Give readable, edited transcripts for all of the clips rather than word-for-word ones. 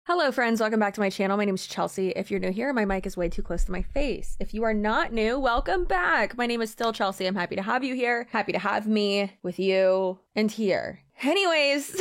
Hello friends, welcome back to my channel. My name is Chelsea. If you're new here, my mic is way too close to my face. If you are not new, welcome back. My name is still Chelsea. I'm happy to have you here. Happy to have me with you and here. Anyways,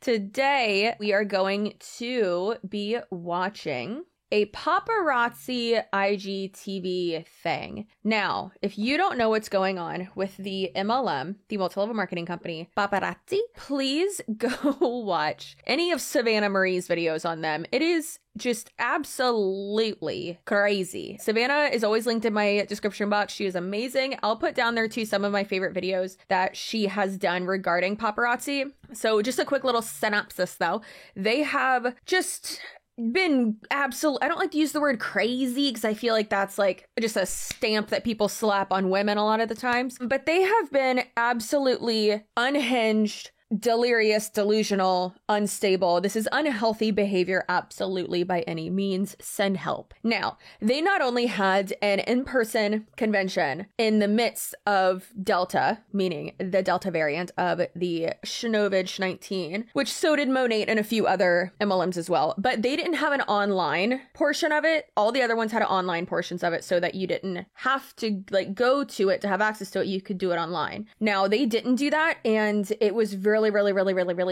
today we are going to be watching a paparazzi IGTV thing. Now, if you don't know what's going on with the MLM, the multi-level marketing company, paparazzi, please go watch any of Savannah Marie's videos on them. It is just absolutely crazy. Savannah is always linked in my description box. She is amazing. I'll put down there too some of my favorite videos that she has done regarding paparazzi. So just a quick little synopsis though. They have just been absolute. I don't like to use the word crazy because I feel like that's like just a stamp that people slap on women a lot of the times, but they have been absolutely unhinged, delirious, delusional, unstable. This is unhealthy behavior, absolutely, by any means. Send help. Now, they not only had an in-person convention in the midst of Delta, meaning the Delta variant of the Shinovich 19, which so did Monate and a few other MLMs as well, but they didn't have an online portion of it. All the other ones had online portions of it so that you didn't have to like go to it to have access to it. You could do it online. Now, they didn't do that, and it was really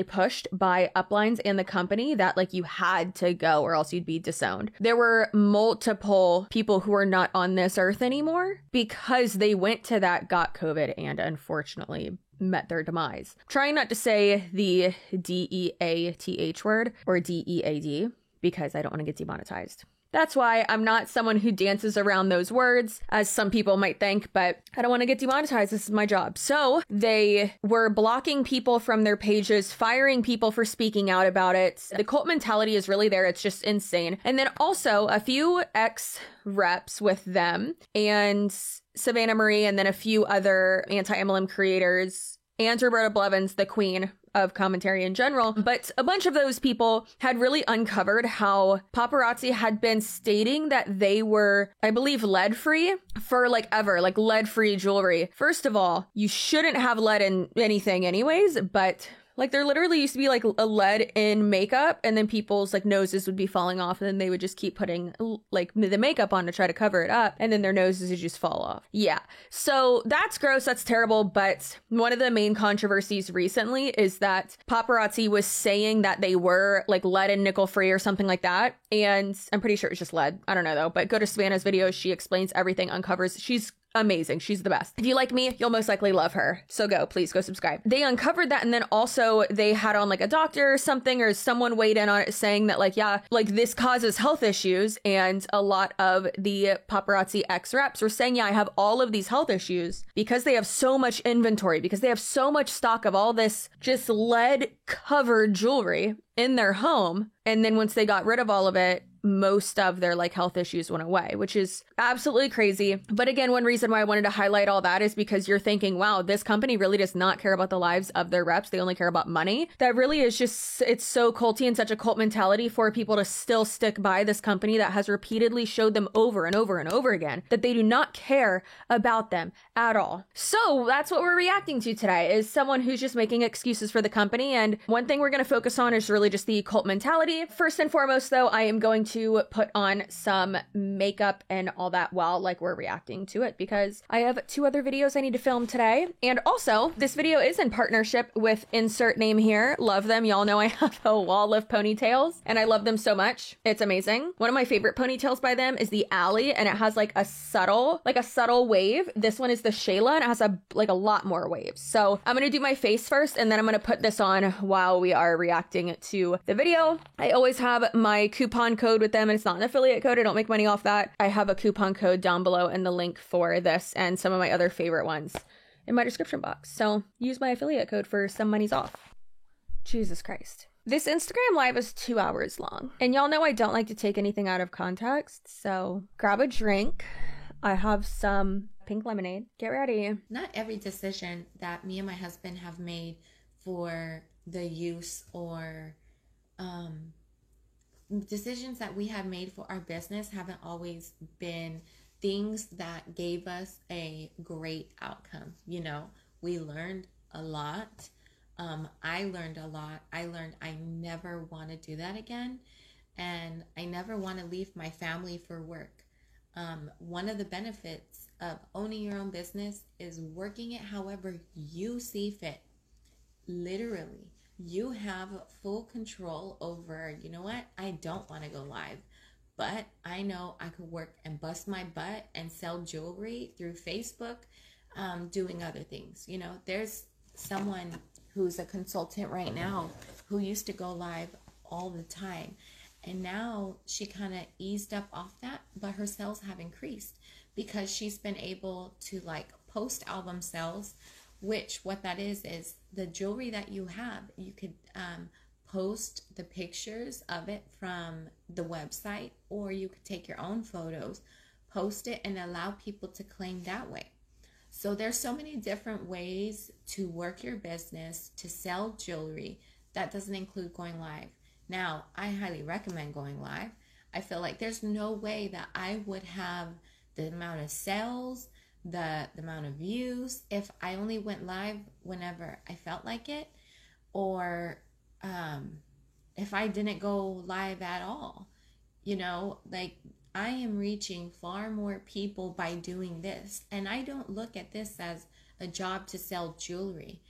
pushed by uplines and the company that like you had to go or else you'd be disowned. There were multiple people who are not on this earth anymore because they went to that, got COVID, and unfortunately met their demise. Trying not to say the DEATH word or DEAD because I don't want to get demonetized. That's why I'm not someone who dances around those words, as some people might think, but I don't want to get demonetized. This is my job. So they were blocking people from their pages, firing people for speaking out about it. The cult mentality is really there. It's just insane. And then also a few ex-reps with them and Savannah Marie and then a few other anti-MLM creators and Roberta Blevins, the queen of commentary in general, but a bunch of those people had really uncovered how paparazzi had been stating that they were, I believe, lead-free for like ever, like lead-free jewelry. First of all, you shouldn't have lead in anything anyways, but like there literally used to be like a lead in makeup and then people's like noses would be falling off and then they would just keep putting like the makeup on to try to cover it up and then their noses would just fall off. Yeah. So that's gross. That's terrible. But one of the main controversies recently is that paparazzi was saying that they were like lead and nickel free or something like that. And I'm pretty sure it was just lead. I don't know though, but go to Savannah's videos. She explains everything, uncovers. She's amazing. She's the best. If you like me, you'll most likely love her. So please go subscribe. They uncovered that. And then also they had on like a doctor or something, or someone weighed in on it saying that like, yeah, like this causes health issues. And a lot of the paparazzi ex-reps were saying, yeah, I have all of these health issues because they have so much inventory, because they have so much stock of all this just lead covered jewelry in their home. And then once they got rid of all of it, most of their like health issues went away, which is absolutely crazy. But again, one reason why I wanted to highlight all that is because you're thinking, wow, this company really does not care about the lives of their reps. They only care about money. That really is just, it's so culty and such a cult mentality for people to still stick by this company that has repeatedly showed them over and over and over again that they do not care about them at all. So that's what we're reacting to today, is someone who's just making excuses for the company. And one thing we're going to focus on is really just the cult mentality. First and foremost, though, I am going to put on some makeup and all that while like we're reacting to it because I have 2 other videos I need to film today. And also this video is in partnership with insert name here. Love them. Y'all know I have a wall of ponytails and I love them so much. It's amazing. One of my favorite ponytails by them is the Alley, and it has like a subtle wave. This one is the Shayla and it has a lot more waves. So I'm going to do my face first and then I'm going to put this on while we are reacting to the video. I always have my coupon code with them and it's not an affiliate code. I don't make money off that. I have a coupon code down below and the link for this and some of my other favorite ones in my description box. So use my affiliate code for some monies off. Jesus Christ. This Instagram live is 2 hours long. And y'all know I don't like to take anything out of context. So grab a drink. I have some pink lemonade. Get ready. Not every decision that me and my husband have made for the use or decisions that we have made for our business haven't always been things that gave us a great outcome. You know, we learned a lot. I learned a lot. I learned I never want to do that again. and I never want to leave my family for work. One of the benefits of owning your own business is working it however you see fit. Literally, you have full control over, you know what, I don't want to go live, but I know I could work and bust my butt and sell jewelry through Facebook, doing other things. You know, there's someone who's a consultant right now who used to go live all the time. And now she kind of eased up off that, but her sales have increased because she's been able to like post album sales, which what that is the jewelry that you have, you could post the pictures of it from the website, or you could take your own photos, post it, and allow people to claim that way. So there's so many different ways to work your business, to sell jewelry. That doesn't include going live. Now, I highly recommend going live. I feel like there's no way that I would have the amount of sales, the amount of views if I only went live whenever I felt like it, or if I didn't go live at all. You know, like, I am reaching far more people by doing this, and I don't look at this as a job to sell jewelry.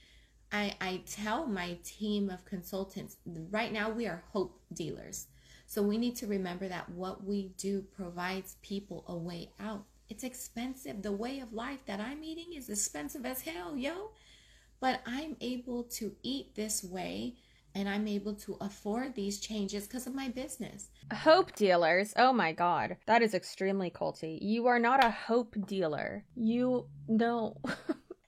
I tell my team of consultants, right now we are hope dealers. So we need to remember that what we do provides people a way out. It's expensive. The way of life that I'm eating is expensive as hell, yo. But I'm able to eat this way, and I'm able to afford these changes because of my business. Hope dealers. Oh my God. That is extremely culty. You are not a hope dealer. You know.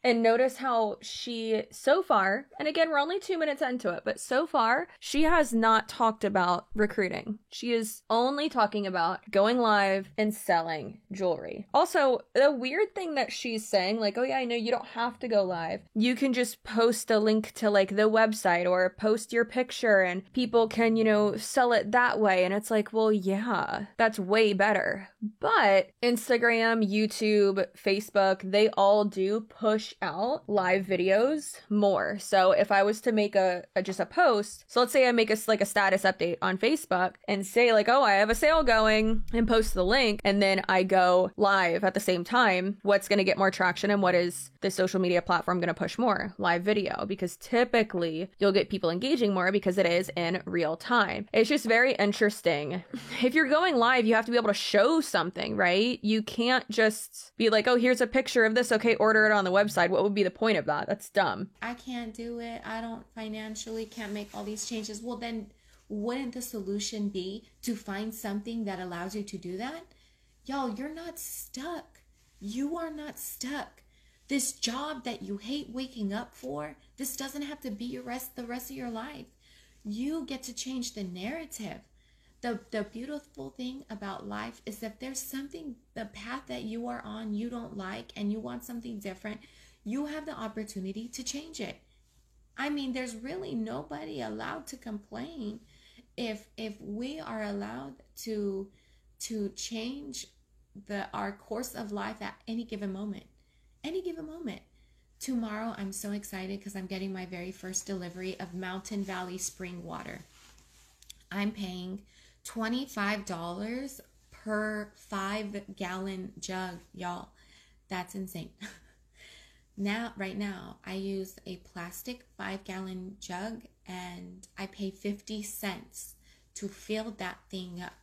And notice how she, so far, and again, we're only 2 minutes into it, but so far, she has not talked about recruiting. She is only talking about going live and selling jewelry. Also, the weird thing that she's saying, like, oh yeah, I know you don't have to go live. You can just post a link to like the website or post your picture and people can, you know, sell it that way. And it's like, well, yeah, that's way better. But Instagram, YouTube, Facebook, they all do push out live videos more. So if I was to make just a post, so let's say I make a status update on Facebook and say like, oh, I have a sale going, and post the link, and then I go live at the same time, what's going to get more traction and what is the social media platform going to push more? Live video, because typically you'll get people engaging more because it is in real time. It's just very interesting. If you're going live, you have to be able to show something, right? You can't just be like, oh, here's a picture of this. Okay, order it on the website. What would be the point of that? That's dumb. I can't do it. I don't financially can't make all these changes. Well, then wouldn't the solution be to find something that allows you to do that? Y'all, you're not stuck. You are not stuck. This job that you hate waking up for, this doesn't have to be the rest of your life. You get to change the narrative. The beautiful thing about life is that there's something, the path that you are on, you don't like, and you want something different, you have the opportunity to change it. I mean, there's really nobody allowed to complain if we are allowed to change our course of life at any given moment. Any given moment. Tomorrow, I'm so excited because I'm getting my very first delivery of Mountain Valley spring water. I'm paying $25 per 5-gallon jug, y'all. That's insane. Right now, I use a plastic 5-gallon jug, and I pay 50 cents to fill that thing up.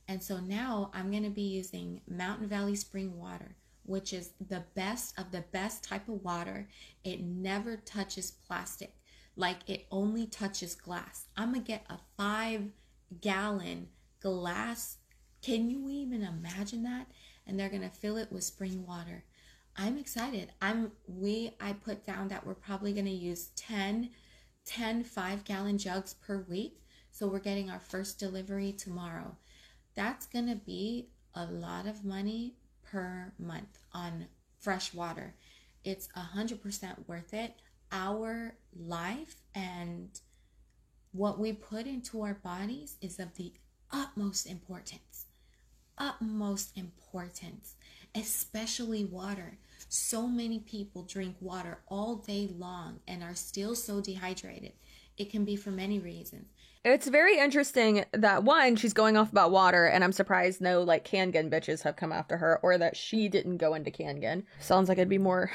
And so now I'm going to be using Mountain Valley spring water, which is the best of the best type of water. It never touches plastic. Like, it only touches glass. I'm going to get a 5-gallon glass. Can you even imagine that? And they're going to fill it with spring water. I'm excited. I put down that we're probably going to use 10 5-gallon jugs per week. So we're getting our first delivery tomorrow. That's going to be a lot of money per month on fresh water. It's 100% worth it. Our life and what we put into our bodies is of the utmost importance. Utmost importance, especially water. So many people drink water all day long and are still so dehydrated. It can be for many reasons. It's very interesting that, one, she's going off about water, and I'm surprised no, like, Kangen bitches have come after her, or that she didn't go into Kangen. Sounds like it'd be more,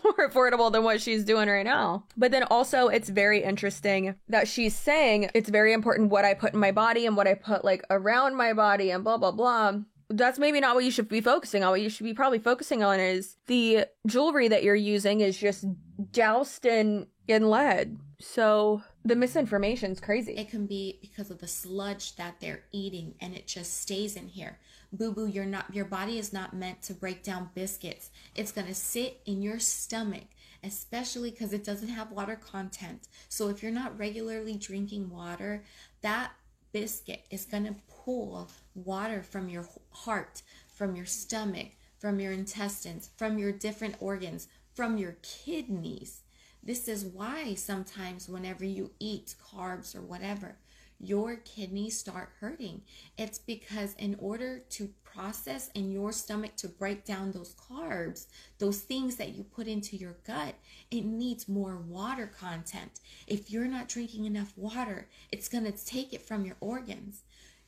more affordable than what she's doing right now. But then also, it's very interesting that she's saying it's very important what I put in my body and what I put, like, around my body and blah, blah, blah. That's maybe not what you should be focusing on. What you should be probably focusing on is the jewelry that you're using is just doused in lead. So the misinformation's crazy. It can be because of the sludge that they're eating, and it just stays in here. Boo-boo, your body is not meant to break down biscuits. It's going to sit in your stomach, especially because it doesn't have water content. So if you're not regularly drinking water, that biscuit is going to pull water from your heart, from your stomach, from your intestines, from your different organs, from your kidneys. This is why sometimes whenever you eat carbs or whatever, your kidneys start hurting. It's because in order to process in your stomach to break down those carbs, those things that you put into your gut, it needs more water content. If you're not drinking enough water, it's going to take it from your organs.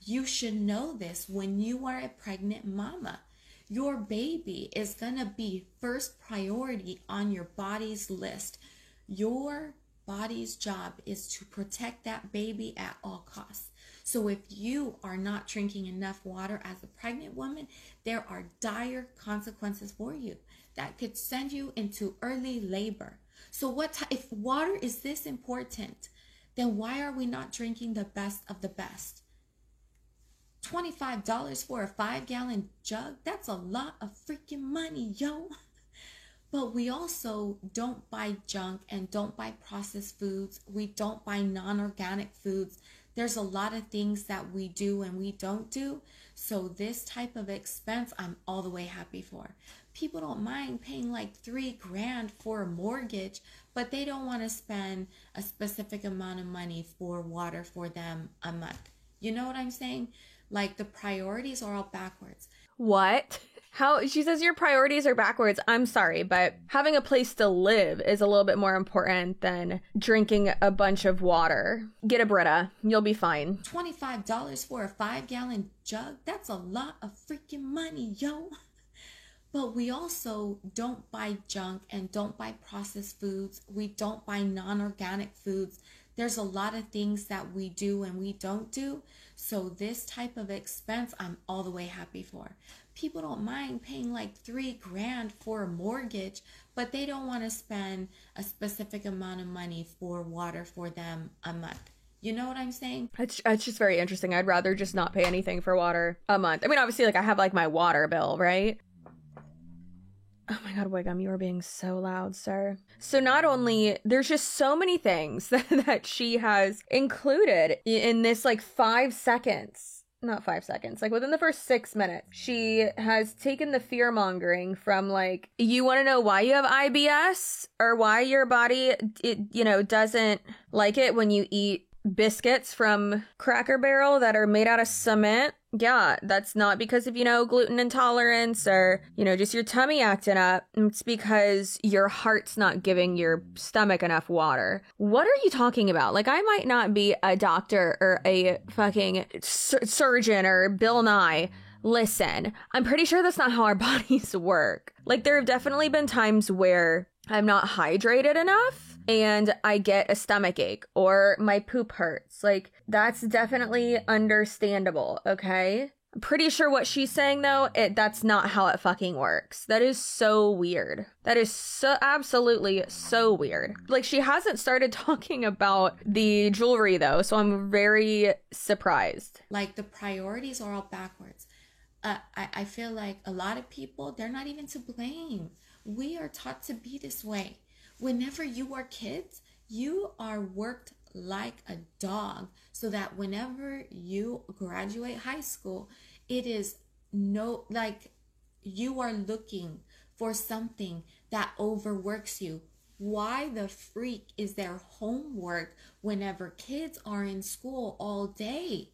You should know this when you are a pregnant mama. Your baby is going to be first priority on your body's list. Your body's job is to protect that baby at all costs. So if you are not drinking enough water as a pregnant woman, there are dire consequences for you that could send you into early labor. So if water is this important, then why are we not drinking the best of the best? $25 for a 5-gallon jug? That's a lot of freaking money, yo. But we also don't buy junk and don't buy processed foods. We don't buy non-organic foods. There's a lot of things that we do and we don't do. So this type of expense, I'm all the way happy for. People don't mind paying like $3,000 for a mortgage, but they don't want to spend a specific amount of money for water for them a month. You know what I'm saying? Like the priorities are all backwards. What? How? She says your priorities are backwards. I'm sorry, but having a place to live is a little bit more important than drinking a bunch of water. Get a Brita. You'll be fine. $25 for a 5-gallon jug? That's a lot of freaking money, yo. But we also don't buy junk and don't buy processed foods. We don't buy non-organic foods. There's a lot of things that we do and we don't do. So this type of expense, I'm all the way happy for. People don't mind paying like $3,000 for a mortgage, but they don't want to spend a specific amount of money for water for them a month. You know what I'm saying? It's just very interesting. I'd rather just not pay anything for water a month. I mean, obviously, like I have like my water bill, right? Oh my God, Wiggum, you are being so loud, sir. So not only, there's just so many things that she has included in this like 5 seconds. Not 5 seconds, like within the first 6 minutes. She has taken the fear mongering from like, you want to know why you have IBS or why your body, doesn't like it when you eat biscuits from Cracker Barrel that are made out of cement. Yeah, that's not because of, gluten intolerance or, just your tummy acting up. It's because your heart's not giving your stomach enough water. What are you talking about? Like, I might not be a doctor or a fucking surgeon or Bill Nye. Listen, I'm pretty sure that's not how our bodies work. Like, there have definitely been times where I'm not hydrated enough and I get a stomach ache or my poop hurts. Like, that's definitely understandable, okay? I'm pretty sure what she's saying, though, that's not how it fucking works. That is so weird. That is so absolutely so weird. Like, she hasn't started talking about the jewelry, though, so I'm very surprised. Like, the priorities are all backwards. I feel like a lot of people, they're not even to blame. We are taught to be this way. Whenever you are kids, you are worked like a dog so that whenever you graduate high school, it is you are looking for something that overworks you. Why the freak is there homework whenever kids are in school all day?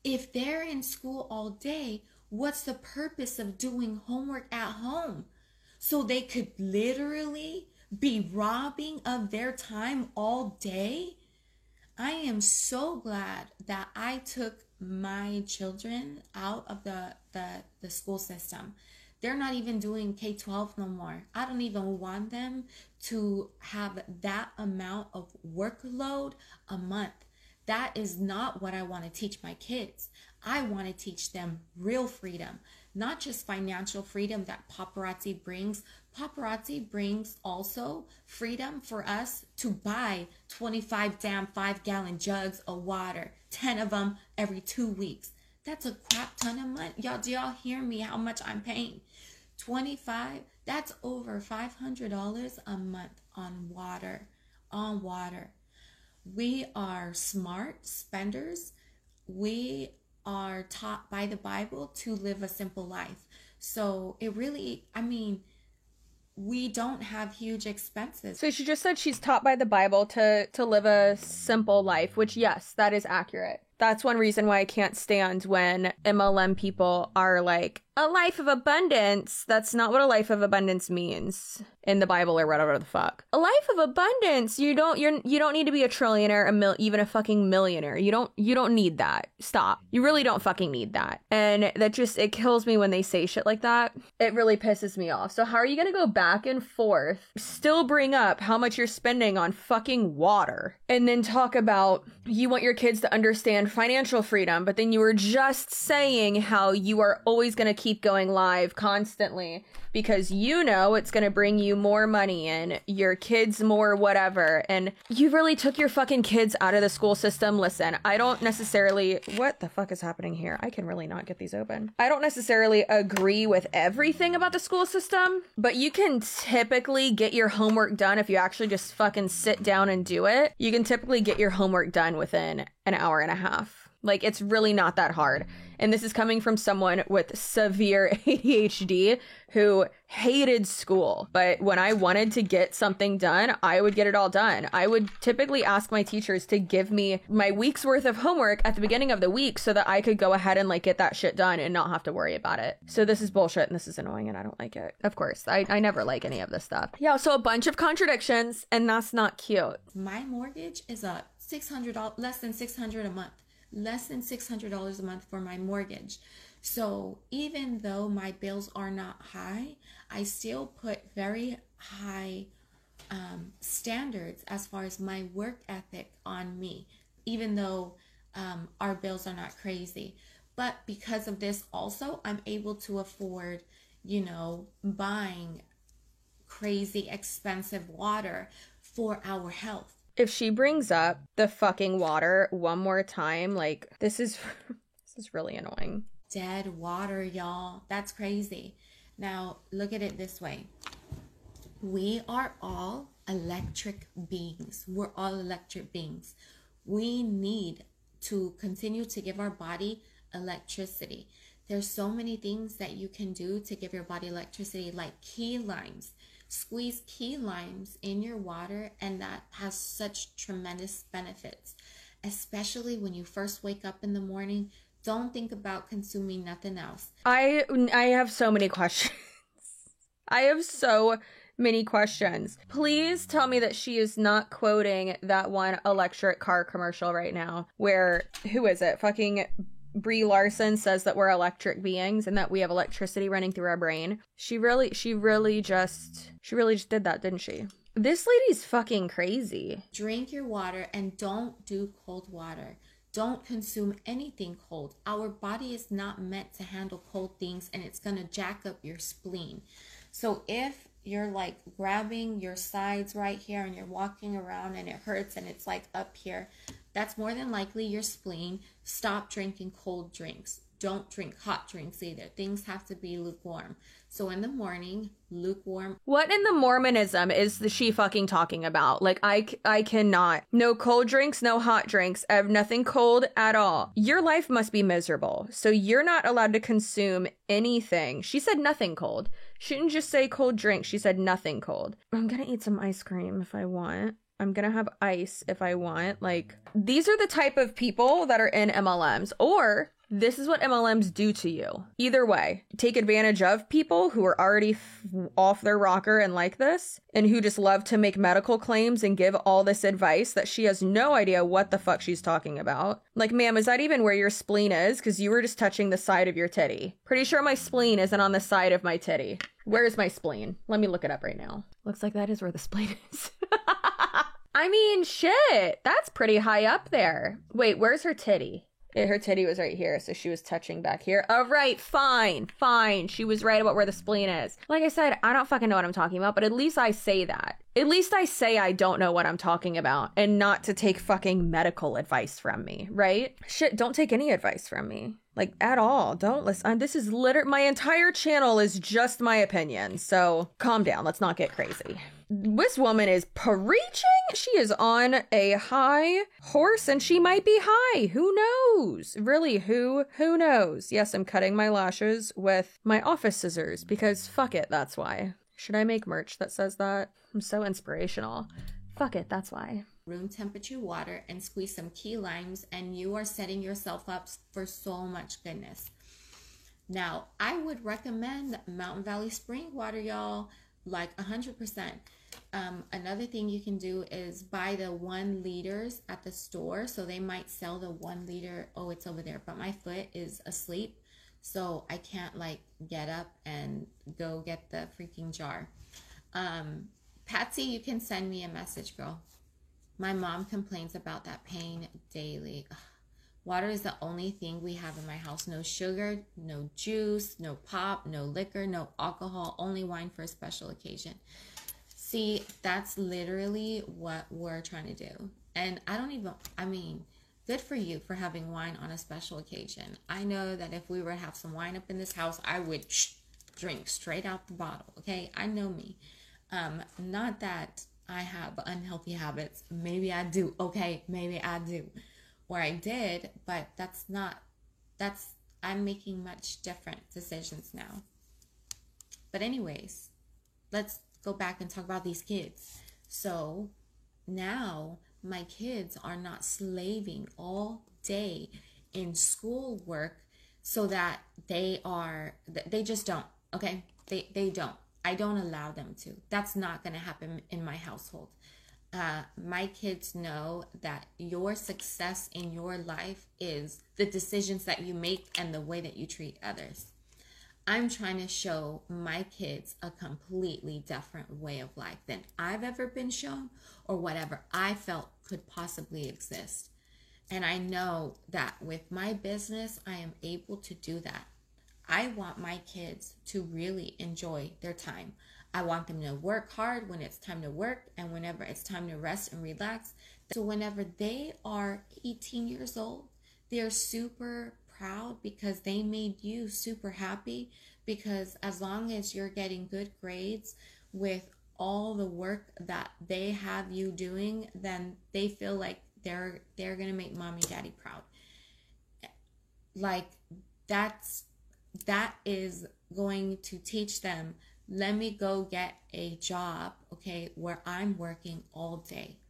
If they're in school all day, what's the purpose of doing homework at home? So they could literally be robbing of their time all day? I am so glad that I took my children out of the school system. They're not even doing K-12 no more. I don't even want them to have that amount of workload a month. That is not what I want to teach my kids. I want to teach them real freedom, not just financial freedom that paparazzi brings. Paparazzi brings also freedom for us to buy 25 damn 5-gallon jugs of water, 10 of them every 2 weeks. That's a crap ton of money. Y'all, do y'all hear me how much I'm paying? 25, that's over $500 a month on water. On water. We are smart spenders. We are taught by the Bible to live a simple life. So it really, I mean, we don't have huge expenses. So she just said she's taught by the Bible to live a simple life, which yes, that is accurate. That's one reason why I can't stand when MLM people are like, a life of abundance. That's not what a life of abundance means in the Bible or whatever the fuck. A life of abundance, you don't need to be a trillionaire, even a fucking millionaire. You don't need that. Stop. You really don't fucking need that. And that just, it kills me when they say shit like that. It really pisses me off. So how are you gonna go back and forth, still bring up how much you're spending on fucking water, and then talk about you want your kids to understand financial freedom, but then you were just saying how you are always gonna keep going live constantly because you know it's going to bring you more money and your kids more whatever, and you really took your fucking kids out of the school system. Listen, I don't necessarily, what the fuck is happening here? I can really not get these open. I don't necessarily agree with everything about the school system, but you can typically get your homework done if you actually just fucking sit down and do it. You can typically get your homework done within an hour and a half. Like, it's really not that hard. And this is coming from someone with severe ADHD who hated school. But when I wanted to get something done, I would get it all done. I would typically ask my teachers to give me my week's worth of homework at the beginning of the week so that I could go ahead and like get that shit done and not have to worry about it. So this is bullshit and this is annoying and I don't like it. Of course, I never like any of this stuff. Yeah, so a bunch of contradictions and that's not cute. My mortgage is $600, less than $600 a month. Less than $600 a month for my mortgage. So even though my bills are not high, I still put very high standards as far as my work ethic on me, even though our bills are not crazy. But because of this also, I'm able to afford, buying crazy expensive water for our health. If she brings up the fucking water one more time, like, this is really annoying. Dead water, y'all. That's crazy. Now, look at it this way. We are all electric beings. We're all electric beings. We need to continue to give our body electricity. There's so many things that you can do to give your body electricity, like key limes. Squeeze key limes in your water, and that has such tremendous benefits, especially when you first wake up in the morning. Don't think about consuming nothing else. I have so many questions. I have so many questions. Please tell me that she is not quoting that one electric car commercial right now where, who is it? Fucking Brie Larson says that we're electric beings and that we have electricity running through our brain. She really just did that, didn't she? This lady's fucking crazy. Drink your water and don't do cold water. Don't consume anything cold. Our body is not meant to handle cold things, and it's going to jack up your spleen. So if you're like grabbing your sides right here and you're walking around and it hurts and it's like up here, that's more than likely your spleen. Stop drinking cold drinks. Don't drink hot drinks either. Things have to be lukewarm. So in the morning, lukewarm. What in the Mormonism is she fucking talking about? Like, I cannot. No cold drinks, no hot drinks. I have nothing cold at all. Your life must be miserable. So you're not allowed to consume anything. She said nothing cold. She didn't just say cold drinks. She said nothing cold. I'm gonna eat some ice cream if I want. I'm gonna have ice if I want. Like, these are the type of people that are in MLMs. Or This is what MLMs do to you. Either way, take advantage of people who are already off their rocker and like this, and who just love to make medical claims and give all this advice that she has no idea what the fuck she's talking about. Like, ma'am, is that even where your spleen is? Because you were just touching the side of your titty. Pretty sure my spleen isn't on the side of my titty. Where's my spleen? Let me look it up right now. Looks like that is where the spleen is. I mean, shit. That's pretty high up there. Wait, where's her titty? Her titty was right here, so she was touching back here. All right, fine. She was right about where the spleen is. Like I said, I don't fucking know what I'm talking about, but at least I say that. At least I say I don't know what I'm talking about and not to take fucking medical advice from me, right? Shit, don't take any advice from me. Like, at all. Don't listen. This is my entire channel is just my opinion, so calm down. Let's not get crazy. This woman is preaching. She is on a high horse and she might be high. Who knows? Really, who knows? Yes, I'm cutting my lashes with my office scissors because fuck it, that's why. Should I make merch that says that? I'm so inspirational. Fuck it, that's why. Room temperature water and squeeze some key limes, and you are setting yourself up for so much goodness. Now, I would recommend Mountain Valley spring water, y'all, like 100%. Another thing you can do is buy the 1 liters at the store. So they might sell the 1 liter. Oh, it's over there, but my foot is asleep, so I can't like get up and go get the freaking jar. Patsy, you can send me a message, girl. My mom complains about that pain daily. Ugh. Water is the only thing we have in my house. No sugar, no juice, no pop, no liquor, no alcohol, only wine for a special occasion. See, that's literally what we're trying to do. And good for you for having wine on a special occasion. I know that if we were to have some wine up in this house, I would drink straight out the bottle, okay? I know me. Not that I have unhealthy habits. Maybe I do. Okay, maybe I do. Or I did, but I'm making much different decisions now. But anyways, let's go back and talk about these kids. So now my kids are not slaving all day in schoolwork so that they just don't, okay? They don't. I don't allow them to. That's not going to happen in my household. My kids know that your success in your life is the decisions that you make and the way that you treat others. I'm trying to show my kids a completely different way of life than I've ever been shown or whatever I felt could possibly exist. And I know that with my business, I am able to do that. I want my kids to really enjoy their time. I want them to work hard when it's time to work and whenever it's time to rest and relax. So whenever they are 18 years old, they're super proud because they made you super happy, because as long as you're getting good grades with all the work that they have you doing, then they feel like they're going to make mommy daddy proud. Like that is going to teach them, let me go get a job, okay, where I'm working all day.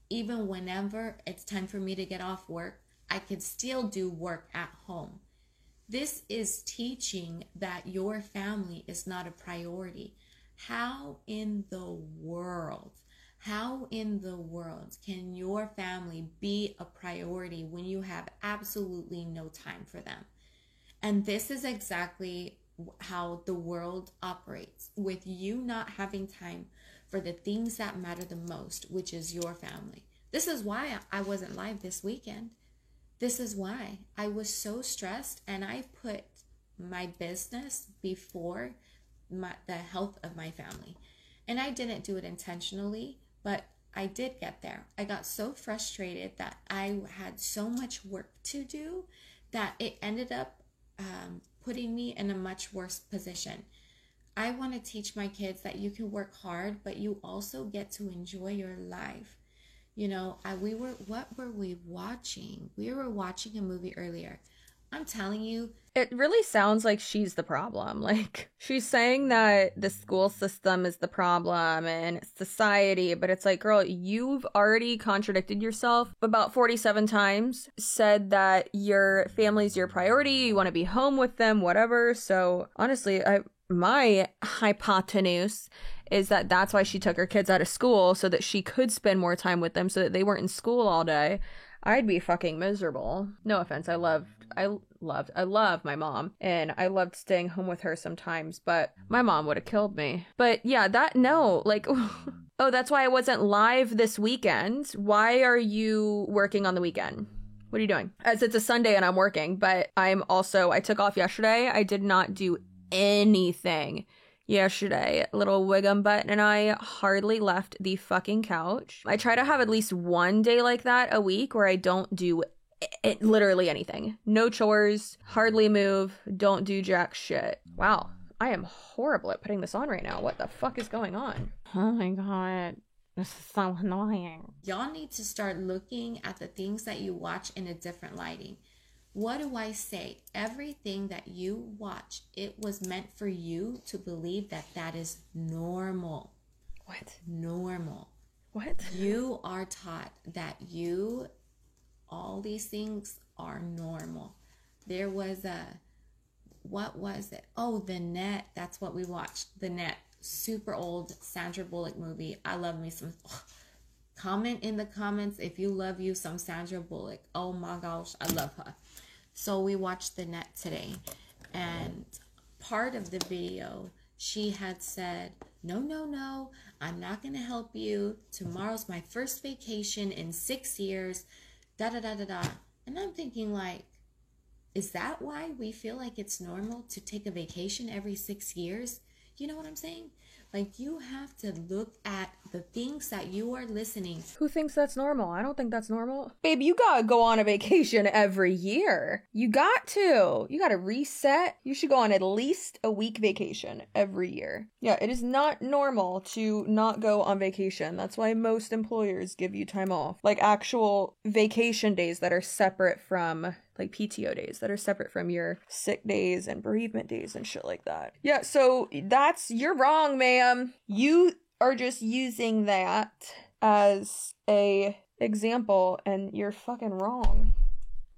Even whenever it's time for me to get off work, I could still do work at home. This is teaching that your family is not a priority. How in the world can your family be a priority when you have absolutely no time for them? And this is exactly how the world operates, with you not having time for the things that matter the most, which is your family. This is why I wasn't live this weekend. This is why I was so stressed, and I put my business before the health of my family. And I didn't do it intentionally, but I did get there. I got so frustrated that I had so much work to do that it ended up putting me in a much worse position. I want to teach my kids that you can work hard, but you also get to enjoy your life. You know, what were we watching? We were watching a movie earlier. I'm telling you. It really sounds like she's the problem. Like, she's saying that the school system is the problem and society, but it's like, girl, you've already contradicted yourself about 47 times, said that your family's your priority, you want to be home with them, whatever. So, honestly, my hypotenuse is that that's why she took her kids out of school, so that she could spend more time with them, so that they weren't in school all day. I'd be fucking miserable. No offense. I love my mom, and I loved staying home with her sometimes, but my mom would have killed me. But yeah, like, oh, that's why I wasn't live this weekend. Why are you working on the weekend? What are you doing? As it's a Sunday and I'm working, but I took off yesterday. I did not do anything yesterday. Little Wiggum Butt and I hardly left the fucking couch. I try to have at least one day like that a week where I don't do literally anything. No chores, hardly move, don't do jack shit. Wow, I am horrible at putting this on right now. What the fuck is going on? Oh my god. This is so annoying. Y'all need to start looking at the things that you watch in a different lighting. What do I say? Everything that you watch, it was meant for you to believe that that is normal. What? Normal. What? You are taught that all these things are normal. There was what was it? Oh, The Net. That's what we watched. The Net. Super old Sandra Bullock movie. I love me some. Comment in the comments if you love you some Sandra Bullock. Oh my gosh, I love her. So we watched The Net today, and part of the video, she had said, no, I'm not going to help you. Tomorrow's my first vacation in 6 years, da-da-da-da-da. And I'm thinking, like, is that why we feel like it's normal to take a vacation every 6 years? You know what I'm saying? Like, you have to look at the things that you are listening. Who thinks that's normal? I don't think that's normal. Babe, you gotta go on a vacation every year. You got to. You gotta reset. You should go on at least a week vacation every year. Yeah, it is not normal to not go on vacation. That's why most employers give you time off. Like, actual vacation days that are separate from, like, PTO days that are separate from your sick days and bereavement days and shit like that. Yeah, so you're wrong, ma'am. You are just using that as a example and you're fucking wrong.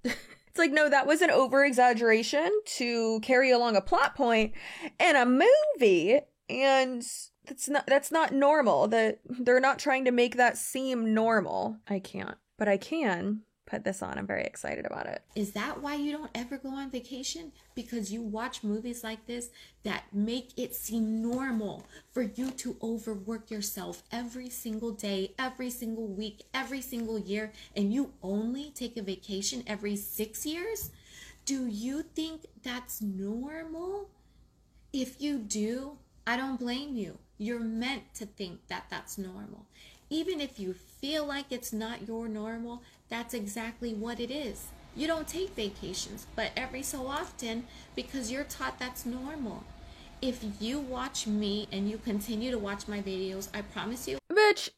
It's like, no, that was an over-exaggeration to carry along a plot point in a movie, and that's not normal. They're not trying to make that seem normal. I can't, but I can put this on. I'm very excited about it. Is that why you don't ever go on vacation? Because you watch movies like this that make it seem normal for you to overwork yourself every single day, every single week, every single year, and you only take a vacation every 6 years? Do you think that's normal? If you do, I don't blame you. You're meant to think that that's normal. Even if you feel like it's not your normal, that's exactly what it is. You don't take vacations, but every so often, because you're taught that's normal. If you watch me and you continue to watch my videos, I promise you. Bitch,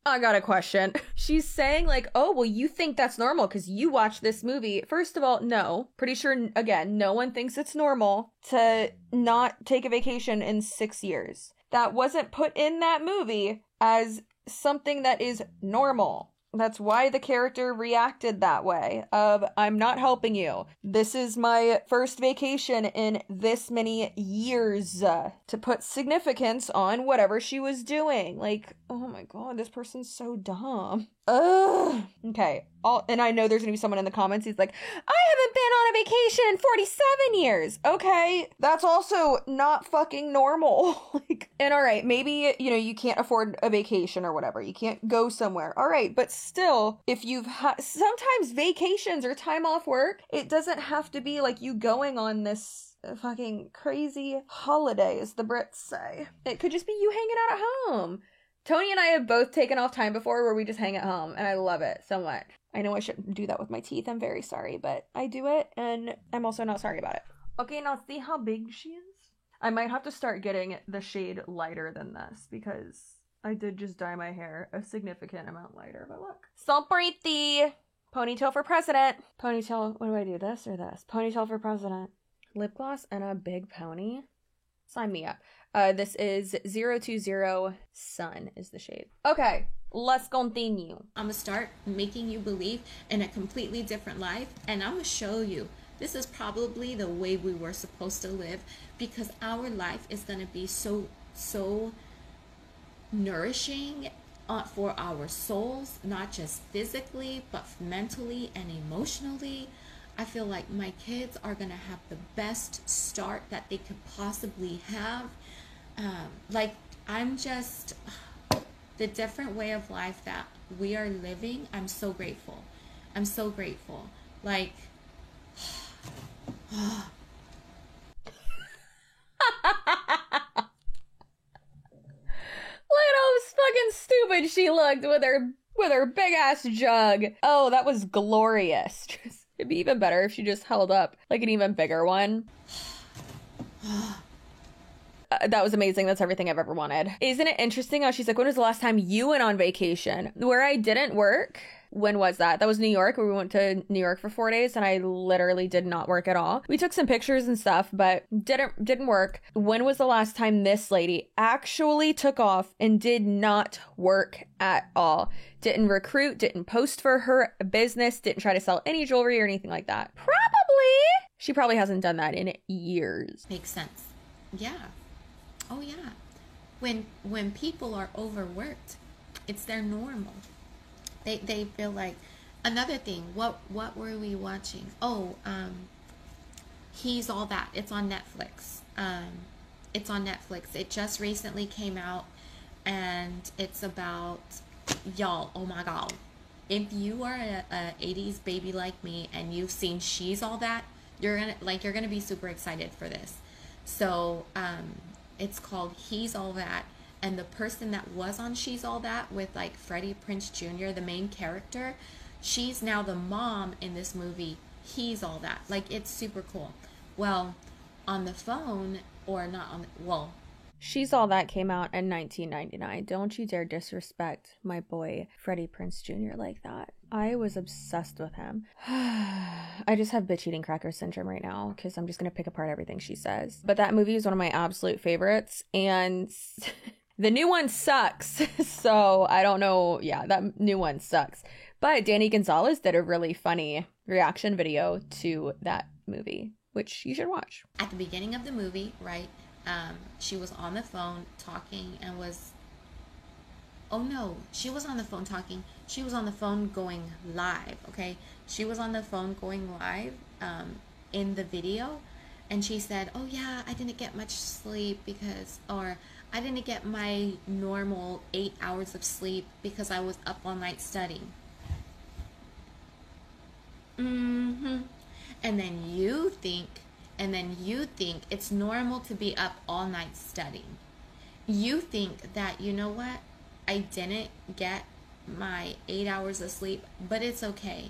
I got a question. She's saying like, oh, well, you think that's normal because you watch this movie. First of all, no. Pretty sure, again, no one thinks it's normal to not take a vacation in 6 years. That wasn't put in that movie as something that is normal. That's why the character reacted that way of, I'm not helping you. This is my first vacation in this many years, to put significance on whatever she was doing. Like, oh my god, this person's so dumb. Ugh. Okay. And I know there's gonna be someone in the comments who's like, I haven't been on a vacation in 47 years. Okay. That's also not fucking normal. Like, and all right, maybe, you can't afford a vacation or whatever. You can't go somewhere. All right. But still, if sometimes vacations or time off work, it doesn't have to be like you going on this fucking crazy holiday, as the Brits say. It could just be you hanging out at home. Tony and I have both taken off time before where we just hang at home, and I love it so much. I know I shouldn't do that with my teeth. I'm very sorry, but I do it, and I'm also not sorry about it. Okay, now see how big she is? I might have to start getting the shade lighter than this, because I did just dye my hair a significant amount lighter, but look. So pretty! Ponytail for president. Ponytail, what do I do, this or this? Ponytail for president. Lip gloss and a big pony. Sign me up. This is 020 Sun is the shade. Okay, let's continue. I'm gonna start making you believe in a completely different life, and I'm gonna show you this is probably the way we were supposed to live, because our life is gonna be so nourishing for our souls, not just physically, but mentally and emotionally. I feel like my kids are going to have the best start that they could possibly have. I'm just, the different way of life that we are living, I'm so grateful. I'm so grateful. Like, Look at how fucking stupid she looked with her big ass jug. Oh, that was glorious. It'd be even better if she just held up like an even bigger one. That was amazing. That's everything I've ever wanted. Isn't it interesting how she's like, when was the last time you went on vacation? Where I didn't work. When was that? That was New York, where we went to New York for 4 days, and I literally did not work at all. We took some pictures and stuff, but didn't work. When was the last time this lady actually took off and did not work at all? Didn't recruit, didn't post for her business, didn't try to sell any jewelry or anything like that. She probably hasn't done that in years. Makes sense. Yeah. Oh yeah. When people are overworked, it's their normal. They feel like, another thing, what were we watching? He's All That. It's on Netflix. It's on Netflix. It just recently came out, and it's about, y'all, oh my god. If you are a 80s baby like me and you've seen She's All That, you're gonna be super excited for this. So it's called He's All That. And the person that was on She's All That with like Freddie Prinze Jr., the main character, she's now the mom in this movie, He's All That. Like, it's super cool. Well, on the phone, or not on, well. She's All That came out in 1999. Don't you dare disrespect my boy Freddie Prinze Jr. like that. I was obsessed with him. I just have bitch eating cracker syndrome right now because I'm just going to pick apart everything she says. But that movie is one of my absolute favorites. And the new one sucks. So I don't know. Yeah, that new one sucks. But Danny Gonzalez did a really funny reaction video to that movie, which you should watch. At the beginning of the movie, right, she was on the phone talking and was... Oh no, she was on the phone talking. She was on the phone going live, okay? She was on the phone going live in the video. And she said, oh yeah, I didn't get much sleep because... Or... I didn't get my normal 8 hours of sleep because I was up all night studying. And then you think it's normal to be up all night studying. You think that, you know what? I didn't get my 8 hours of sleep, but it's okay.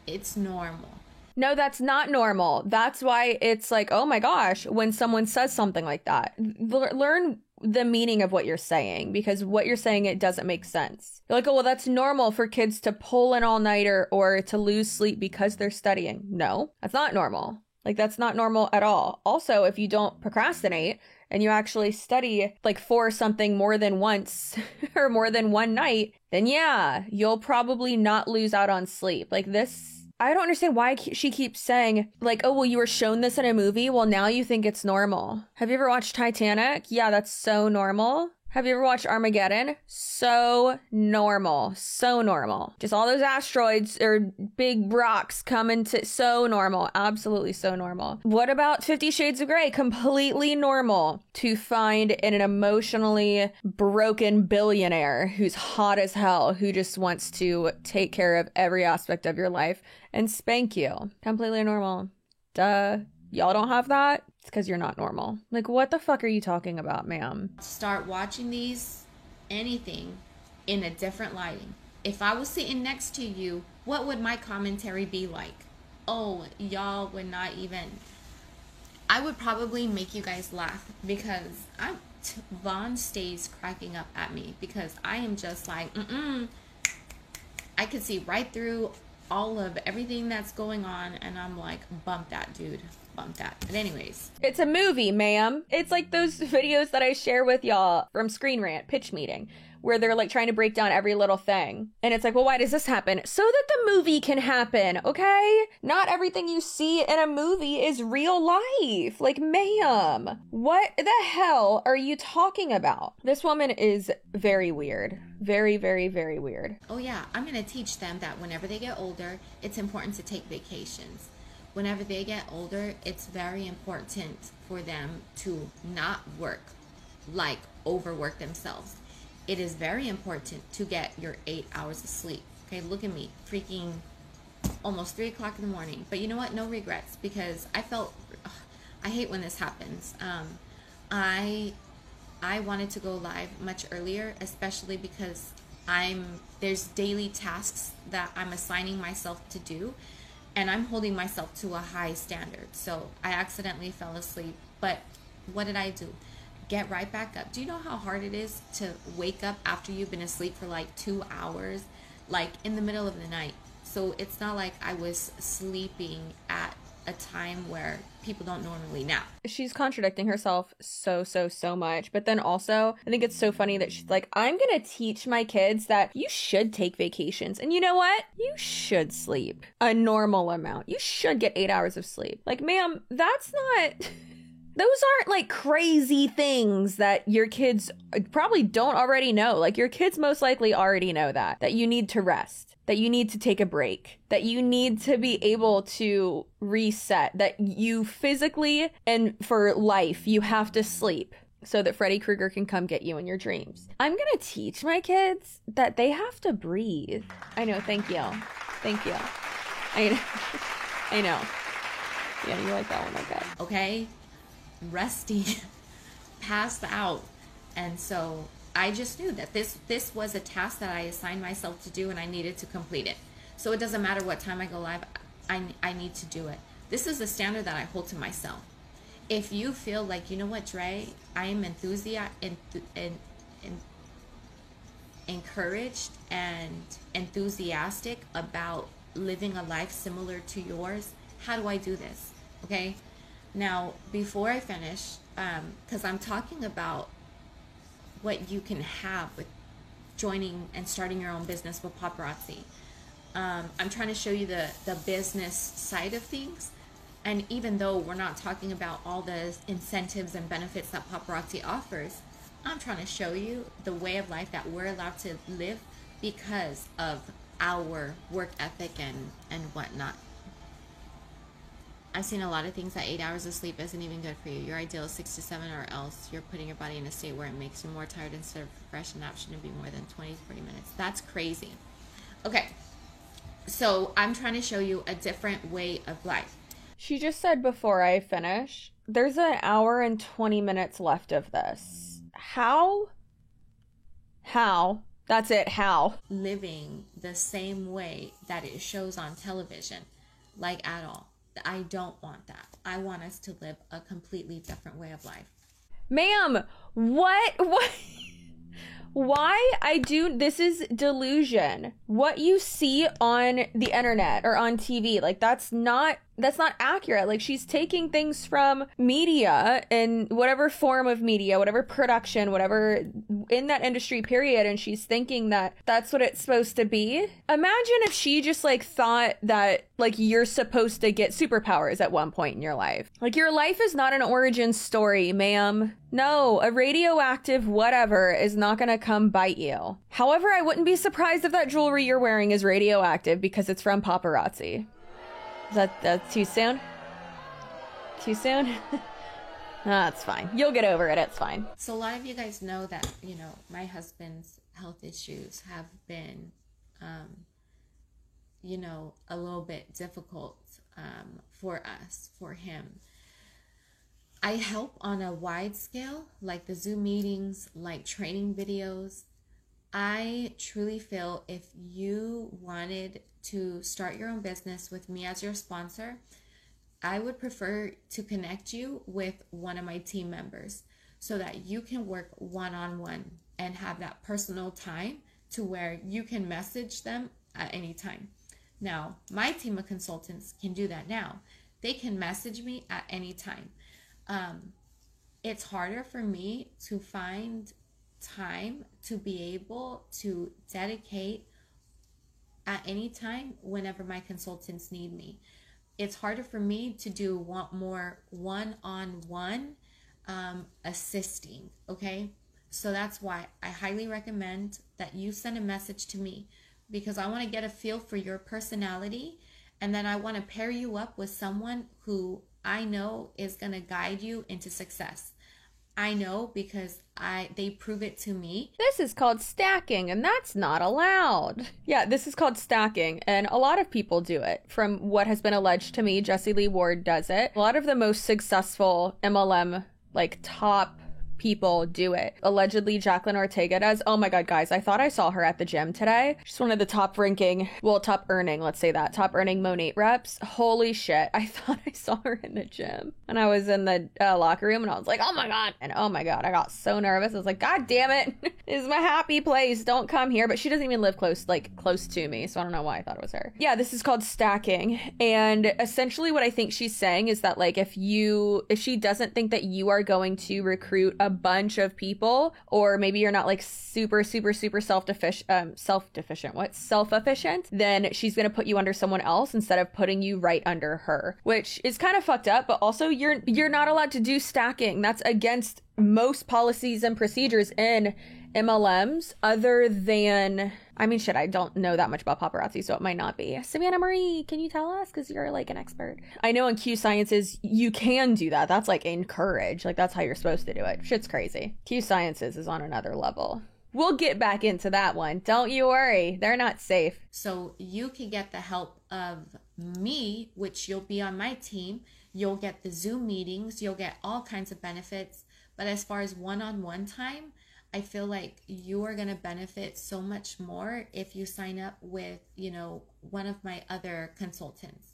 It's normal. No, that's not normal. That's why it's like, oh my gosh, when someone says something like that. Learn the meaning of what you're saying, because what you're saying, it doesn't make sense. You're like, oh, well, that's normal for kids to pull an all-nighter or to lose sleep because they're studying. No, that's not normal. Like, that's not normal at all. Also, if you don't procrastinate and you actually study like for something more than once or more than one night, then yeah, you'll probably not lose out on sleep. Like this, I don't understand why she keeps saying like, oh, well, you were shown this in a movie. Well, now you think it's normal. Have you ever watched Titanic? Yeah, that's so normal. Have you ever watched Armageddon? So normal. So normal. Just all those asteroids or big rocks coming to... So normal. Absolutely so normal. What about 50 Shades of Grey? Completely normal to find an emotionally broken billionaire who's hot as hell, who just wants to take care of every aspect of your life and spank you. Completely normal. Duh. Y'all don't have that? It's because you're not normal. Like, what the fuck are you talking about, ma'am? Start watching anything, in a different lighting. If I was sitting next to you, what would my commentary be like? Oh, y'all would not even... I would probably make you guys laugh because Vaughn stays cracking up at me because I am just like, I could see right through all of everything that's going on, and I'm like, bump that, dude, bump that. But anyways, It's a movie, ma'am. It's like those videos that I share with y'all from Screen Rant pitch meeting, where they're like trying to break down every little thing. And it's like, well, why does this happen? So that the movie can happen, okay? Not everything you see in a movie is real life. Like, ma'am, what the hell are you talking about? This woman is very weird. Very, very, very weird. oh yeah, I'm going to teach them that whenever they get older, it's important to take vacations. Whenever they get older, it's very important for them to not work, like overwork themselves. It is very important to get your 8 hours of sleep. Okay, look at me, freaking almost 3 o'clock in the morning. But you know what? No regrets, because I hate when this happens. I wanted to go live much earlier, especially because there's daily tasks that I'm assigning myself to do, and I'm holding myself to a high standard. So I accidentally fell asleep. But what did I do? Get right back up. Do you know how hard it is to wake up after you've been asleep for like 2 hours, like in the middle of the night? So it's not like I was sleeping at a time where people don't normally nap. She's contradicting herself so much. But then also, I think it's so funny that she's like, I'm gonna teach my kids that you should take vacations. And you know what? You should sleep a normal amount. You should get 8 hours of sleep. Like, ma'am, that's not... Those aren't like crazy things that your kids probably don't already know. Like, your kids most likely already know that you need to rest, that you need to take a break, that you need to be able to reset, that you physically and for life, you have to sleep so that Freddy Krueger can come get you in your dreams. I'm going to teach my kids that they have to breathe. I know. Thank you. Thank you. I know. Yeah, you like that one. Okay. Okay. Rusty passed out, and so I just knew that this was a task that I assigned myself to do, and I needed to complete it. So it doesn't matter what time I go live, I need to do it. This is the standard that I hold to myself. If you feel like, you know what, Dre, I am encouraged and enthusiastic about living a life similar to yours, how do I do this? Okay. Now, before I finish, because I'm talking about what you can have with joining and starting your own business with paparazzi. I'm trying to show you the business side of things. And even though we're not talking about all the incentives and benefits that paparazzi offers, I'm trying to show you the way of life that we're allowed to live because of our work ethic and whatnot. I've seen a lot of things that 8 hours of sleep isn't even good for you. Your ideal is 6 to 7, or else you're putting your body in a state where it makes you more tired instead of fresh, and nap shouldn't be more than 20-40 minutes. That's crazy. Okay, so I'm trying to show you a different way of life. She just said before I finish, there's an hour and 20 minutes left of this. How? That's it, how? Living the same way that it shows on television, like at all. I don't want that. I want us to live a completely different way of life. Ma'am, what? Why this is delusion. What you see on the internet or on TV, like that's not accurate. Like, she's taking things from media and whatever form of media, whatever production, whatever in that industry period, and she's thinking that that's what it's supposed to be. Imagine if she just like thought that like you're supposed to get superpowers at one point in your life. Like, your life is not an origin story, ma'am. No, a radioactive whatever is not gonna come bite you. However, I wouldn't be surprised if that jewelry you're wearing is radioactive because it's from paparazzi. Is that too soon? Too soon? That's fine. You'll get over it. It's fine. So a lot of you guys know that, my husband's health issues have been, a little bit difficult for him. I help on a wide scale, like the Zoom meetings, like training videos. I truly feel if you wanted to start your own business with me as your sponsor, I would prefer to connect you with one of my team members so that you can work one-on-one and have that personal time to where you can message them at any time. Now, my team of consultants can do that now. They can message me at any time. It's harder for me to find time to be able to dedicate at any time whenever my consultants need me. It's harder for me to do more one-on-one assisting, okay? So that's why I highly recommend that you send a message to me, because I want to get a feel for your personality, and then I want to pair you up with someone who I know is going to guide you into success. I know because they prove it to me. This is called stacking, and that's not allowed. Yeah, this is called stacking, and a lot of people do it. From what has been alleged to me, Jessie Lee Ward does it. A lot of the most successful MLM, like top people do it. Allegedly, Jacqueline Ortega does. Oh my God, guys, I thought I saw her at the gym today. She's one of the top earning Monat reps. Holy shit. I thought I saw her in the gym. And I was in the locker room and I was like, oh my God. And oh my God, I got so nervous. I was like, God damn it. This is my happy place. Don't come here. But she doesn't even live close to me. So I don't know why I thought it was her. Yeah, this is called stacking. And essentially what I think she's saying is that, like, if she doesn't think that you are going to recruit a bunch of people, or maybe you're not like super self-efficient, then she's going to put you under someone else instead of putting you right under her, which is kind of fucked up. But also you're not allowed to do stacking. That's against most policies and procedures in MLMs, other than, I mean, shit, I don't know that much about paparazzi, so it might not be. Savannah Marie, can you tell us? Because you're like an expert. I know in Q Sciences, you can do that. That's like encouraged. Like, that's how you're supposed to do it. Shit's crazy. Q Sciences is on another level. We'll get back into that one. Don't you worry. They're not safe. So you can get the help of me, which you'll be on my team. You'll get the Zoom meetings. You'll get all kinds of benefits. But as far as one-on-one time, I feel like you are going to benefit so much more if you sign up with, one of my other consultants.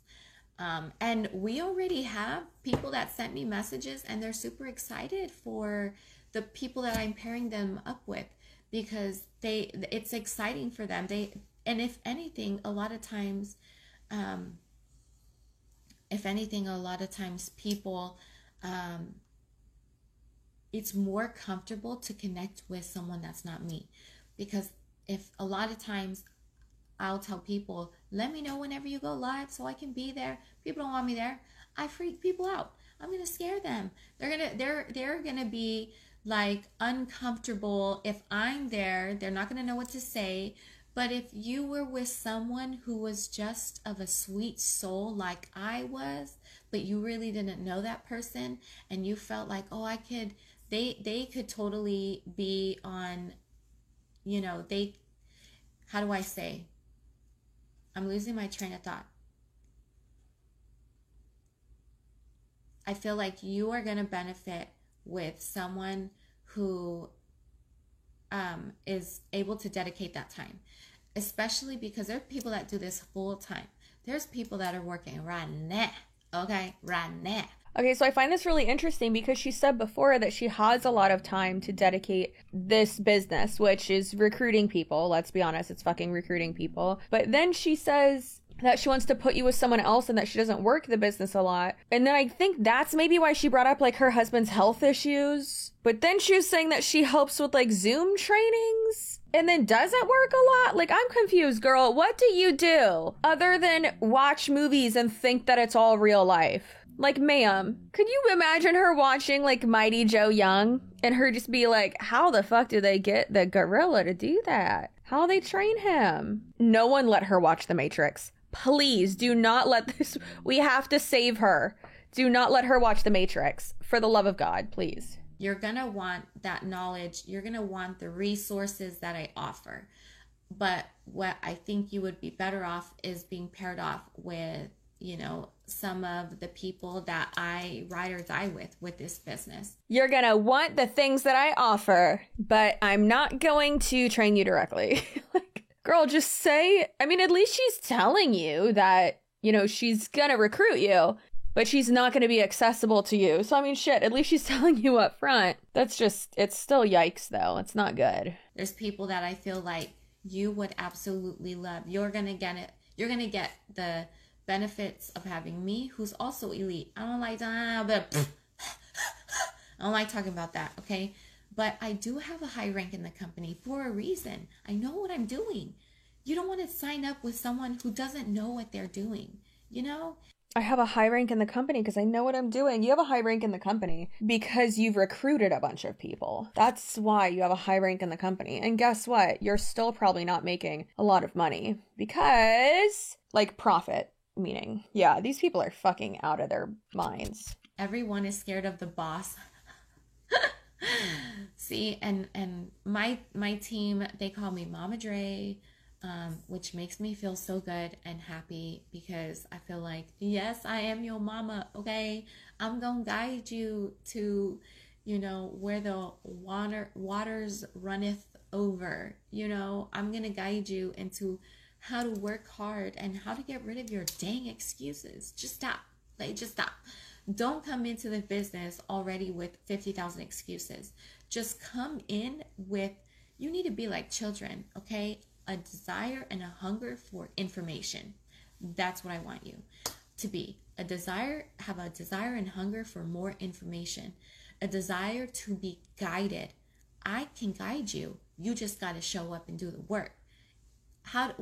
And we already have people that sent me messages, and they're super excited for the people that I'm pairing them up with, because it's exciting for them. And if anything, a lot of times people, it's more comfortable to connect with someone that's not me. Because if a lot of times I'll tell people, let me know whenever you go live so I can be there. People don't want me there. I freak people out. I'm going to scare them. They're going to be like uncomfortable if I'm there. They're not going to know what to say. But if you were with someone who was just of a sweet soul like I was, but you really didn't know that person, and you felt like, oh, they could totally be on, how do I say? I'm losing my train of thought. I feel like you are going to benefit with someone who is able to dedicate that time, especially because there are people that do this full time. There's people that are working right now. Okay, right now. Okay, so I find this really interesting because she said before that she has a lot of time to dedicate this business, which is recruiting people. Let's be honest, it's fucking recruiting people. But then she says that she wants to put you with someone else and that she doesn't work the business a lot. And then I think that's maybe why she brought up like her husband's health issues. But then she was saying that she helps with like Zoom trainings and then doesn't work a lot. Like, I'm confused, girl. What do you do other than watch movies and think that it's all real life? Like, ma'am, could you imagine her watching, like, Mighty Joe Young and her just be like, how the fuck do they get the gorilla to do that? How they train him? No one let her watch The Matrix. Please do not let this. We have to save her. Do not let her watch The Matrix. For the love of God, please. You're going to want that knowledge. You're going to want the resources that I offer. But what I think you would be better off is being paired off with, some of the people that I ride or die with this business. You're going to want the things that I offer, but I'm not going to train you directly. Like, girl, just say, I mean, at least she's telling you that, she's going to recruit you, but she's not going to be accessible to you. So, I mean, shit, at least she's telling you up front. That's just, it's still yikes, though. It's not good. There's people that I feel like you would absolutely love. You're going to get it. You're going to get the benefits of having me, who's also elite. I don't like that, I don't like talking about that, okay? But I do have a high rank in the company for a reason. I know what I'm doing. You don't want to sign up with someone who doesn't know what they're doing, you know? I have a high rank in the company because I know what I'm doing. You have a high rank in the company because you've recruited a bunch of people. That's why you have a high rank in the company. And guess what? You're still probably not making a lot of money because, like, profit, meaning, yeah, these people are fucking out of their minds. Everyone is scared of the boss. See, and my team, they call me Mama Dre, which makes me feel so good and happy because I feel like, yes, I am your mama, okay? I'm gonna guide you to, you know, where the waters runneth over, you know? I'm gonna guide you into how to work hard and how to get rid of your dang excuses. Just stop. Like, just stop. Don't come into the business already with 50,000 excuses. Just come in with, you need to be like children, okay? A desire and a hunger for information. That's what I want you to be. Have a desire and hunger for more information. A desire to be guided. I can guide you. You just got to show up and do the work.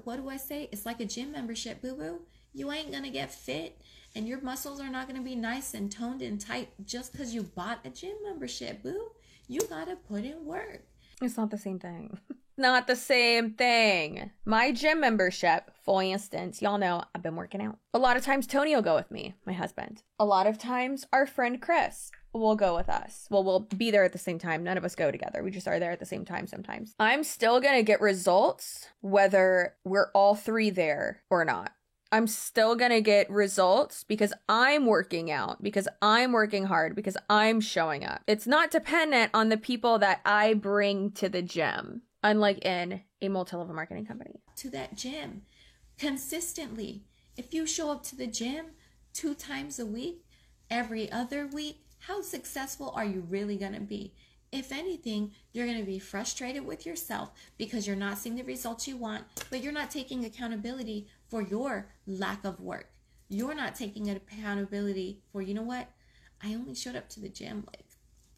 What do I say? It's like a gym membership, boo-boo. You ain't going to get fit and your muscles are not going to be nice and toned and tight just because you bought a gym membership, boo. You got to put in work. It's not the same thing. Not the same thing. My gym membership, for instance, y'all know I've been working out. A lot of times Tony will go with me, my husband. A lot of times our friend Chris will go with us. Well, we'll be there at the same time. None of us go together. We just are there at the same time sometimes. I'm still going to get results whether we're all three there or not. I'm still going to get results because I'm working out, because I'm working hard, because I'm showing up. It's not dependent on the people that I bring to the gym, unlike in a multi-level marketing company. To that gym consistently. If you show up to the gym 2 times a week, every other week, how successful are you really going to be? If anything, you're going to be frustrated with yourself because you're not seeing the results you want, but you're not taking accountability for your lack of work. You're not taking accountability for, you know what? I only showed up to the gym like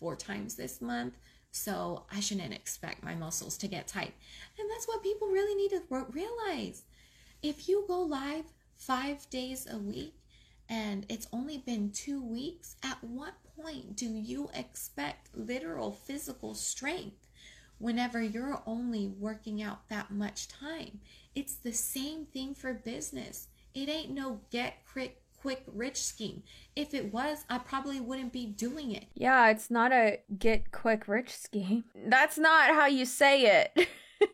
4 times this month, so I shouldn't expect my muscles to get tight. And that's what people really need to realize. If you go live 5 days a week and it's only been 2 weeks, at what point do you expect literal physical strength whenever you're only working out that much time? It's the same thing for business. It ain't no get quick rich scheme. If it was, I probably wouldn't be doing it. Yeah, it's not a get quick rich scheme. That's not how you say it.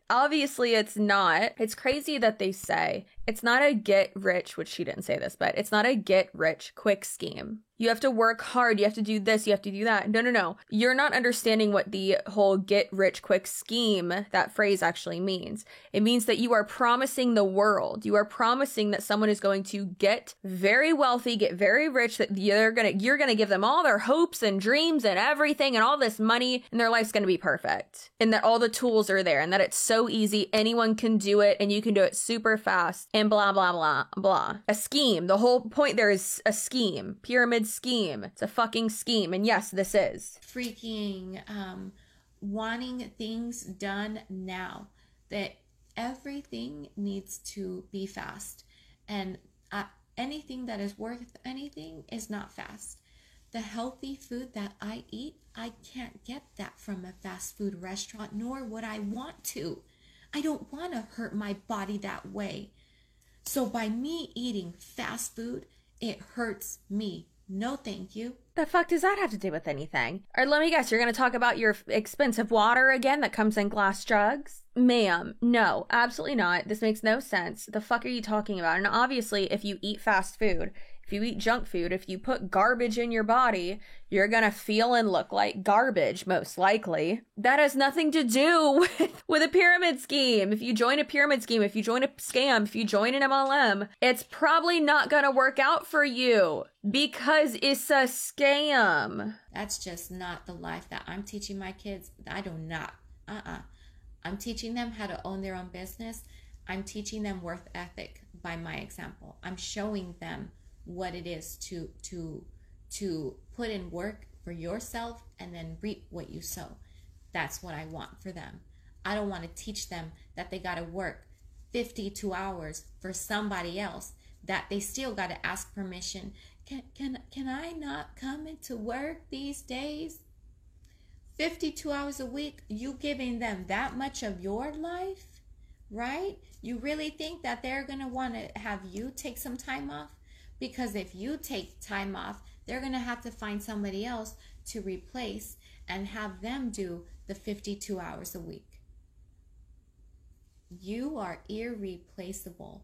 Obviously, it's not. It's crazy that they say it's not a get rich, which she didn't say this, but it's not a get rich quick scheme. You have to work hard. You have to do this. You have to do that. No. You're not understanding what the whole get rich quick scheme, that phrase actually means. It means that you are promising the world. You are promising that someone is going to get very wealthy, get very rich, that you're going to give them all their hopes and dreams and everything and all this money, and their life's going to be perfect. And that all the tools are there and that it's so easy. Anyone can do it and you can do it super fast and blah, blah, blah, blah. A scheme. The whole point there is a scheme. Pyramid scheme. It's a fucking scheme. And yes, this is freaking wanting things done now. That everything needs to be fast, and anything that is worth anything is not fast. The healthy food that I eat, I can't get that from a fast food restaurant, nor would I want to. I don't want to hurt my body that way. So by me eating fast food, it hurts me. No, thank you. The fuck does that have to do with anything? Or let me guess, you're going to talk about your expensive water again that comes in glass jugs? Ma'am, no, absolutely not. This makes no sense. The fuck are you talking about? And obviously, if you eat fast food, if you eat junk food, if you put garbage in your body, you're going to feel and look like garbage, most likely. That has nothing to do with a pyramid scheme. If you join a pyramid scheme, if you join a scam, if you join an MLM, it's probably not going to work out for you because it's a scam. That's just not the life that I'm teaching my kids. I do not. I'm teaching them how to own their own business. I'm teaching them work ethic by my example. I'm showing them what it is to put in work for yourself and then reap what you sow. That's what I want for them. I don't want to teach them that they got to work 52 hours for somebody else, that they still got to ask permission. Can I not come into work these days? 52 hours a week, you giving them that much of your life, right? You really think that they're going to want to have you take some time off? Because if you take time off, they're going to have to find somebody else to replace and have them do the 52 hours a week. You are irreplaceable.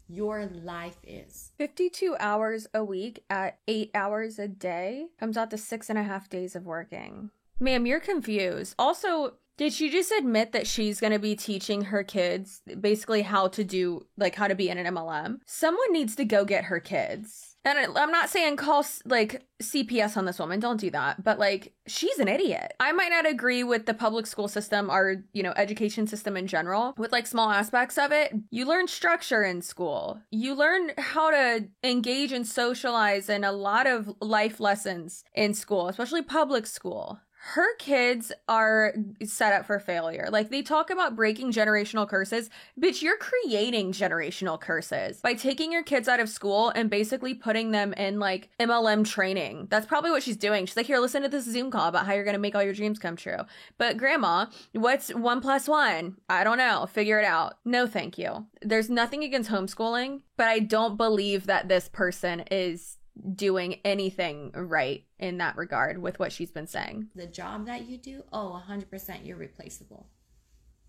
Your life is. 52 hours a week at 8 hours a day comes out to 6.5 days of working. Ma'am, you're confused. Also, did she just admit that she's going to be teaching her kids basically how to do, like, how to be in an MLM? Someone needs to go get her kids. And I'm not saying call, like, CPS on this woman. Don't do that. But, like, she's an idiot. I might not agree with the public school system or, you know, education system in general with, like, small aspects of it. You learn structure in school. You learn how to engage and socialize in a lot of life lessons in school, especially public school. Her kids are set up for failure. Like, they talk about breaking generational curses. Bitch, you're creating generational curses by taking your kids out of school and basically putting them in, like, MLM training. That's probably what she's doing. She's like, here, listen to this Zoom call about how you're going to make all your dreams come true. But grandma, what's 1 + 1? I don't know. Figure it out. No, thank you. There's nothing against homeschooling, but I don't believe that this person is doing anything right in that regard with what she's been saying. The job that you do, 100% you're replaceable.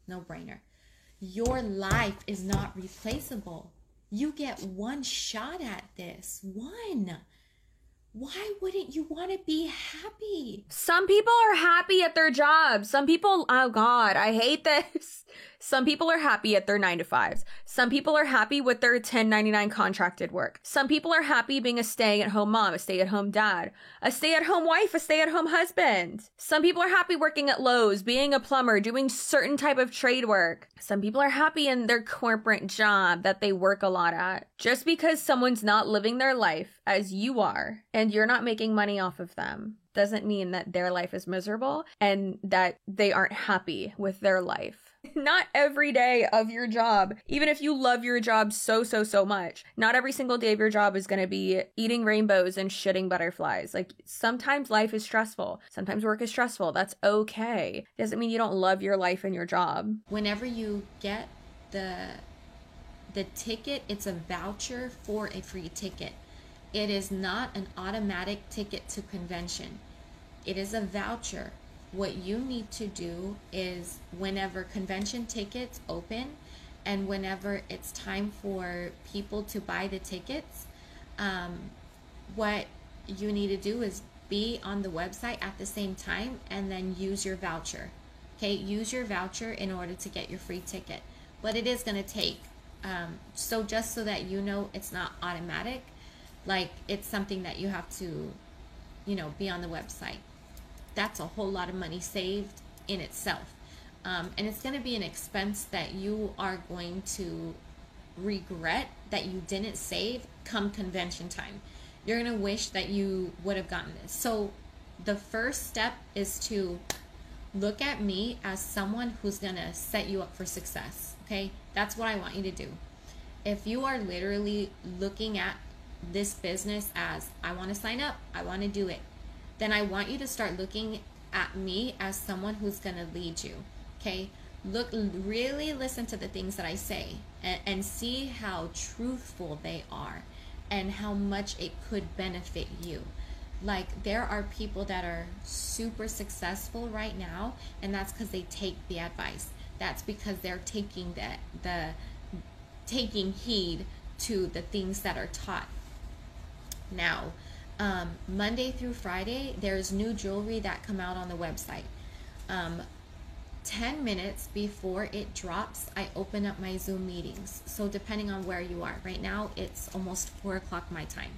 No brainer. Your life is not replaceable. You get one shot at this. One. Why wouldn't you want to be happy? Some people are happy at their jobs. Some people, oh God, I hate this. Some people are happy at their 9-to-5s. Some people are happy with their 1099 contracted work. Some people are happy being a stay-at-home mom, a stay-at-home dad, a stay-at-home wife, a stay-at-home husband. Some people are happy working at Lowe's, being a plumber, doing certain type of trade work. Some people are happy in their corporate job that they work a lot at. Just because someone's not living their life as you are and you're not making money off of them doesn't mean that their life is miserable and that they aren't happy with their life. Not every day of your job, even if you love your job so much, not every single day of your job is going to be eating rainbows and shitting butterflies. Like, sometimes life is stressful. Sometimes work is stressful. That's okay. Doesn't mean you don't love your life and your job. Whenever you get the ticket, it's a voucher for a free ticket. It is not an automatic ticket to convention. It is a voucher. What you need to do is, whenever convention tickets open and whenever it's time for people to buy the tickets, what you need to do is be on the website at the same time and then use your voucher. Okay, use your voucher in order to get your free ticket. But it is going to take, so just so that you know, it's not automatic. Like, it's something that you have to, be on the website. That's a whole lot of money saved in itself. And it's going to be an expense that you are going to regret that you didn't save come convention time. You're going to wish that you would have gotten this. So the first step is to look at me as someone who's going to set you up for success. Okay? That's what I want you to do. If you are literally looking at this business as, I want to sign up, I want to do it, then I want you to start looking at me as someone who's going to lead you. Okay? Really listen to the things that I say and see how truthful they are and how much it could benefit you. Like, there are people that are super successful right now, and that's because they take the advice. That's because they're taking taking heed to the things that are taught. Now, Monday through Friday, there's new jewelry that come out on the website. 10 minutes before it drops, I open up my Zoom meetings. So depending on where you are, right now it's almost 4 o'clock my time.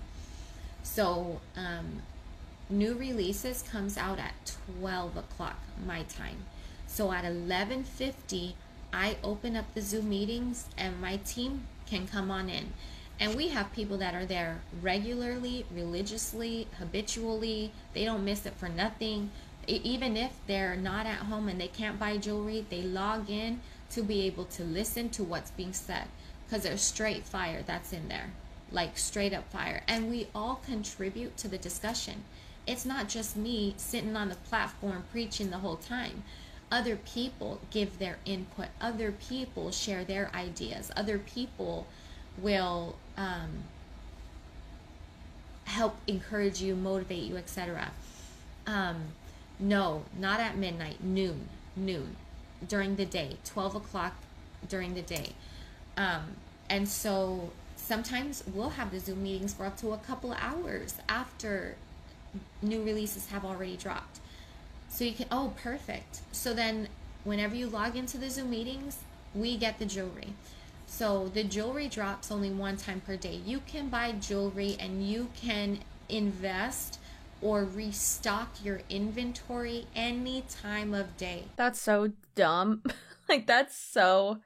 So new releases comes out at 12 o'clock my time. So at 11:50, I open up the Zoom meetings and my team can come on in. And we have people that are there regularly, religiously, habitually. They don't miss it for nothing. Even if they're not at home and they can't buy jewelry, they log in to be able to listen to what's being said, because there's straight fire that's in there, like straight up fire. And we all contribute to the discussion. It's not just me sitting on the platform preaching the whole time. Other people give their input. Other people share their ideas. Other people will help encourage you, motivate you, etc. No, not at midnight, noon, during the day, 12 o'clock during the day. And so sometimes we'll have the Zoom meetings for up to a couple of hours after new releases have already dropped. So you can, oh, perfect. So then whenever you log into the Zoom meetings, we get the jewelry. So the jewelry drops only one time per day. You can buy jewelry and you can invest or restock your inventory any time of day. That's so dumb. Like, that's so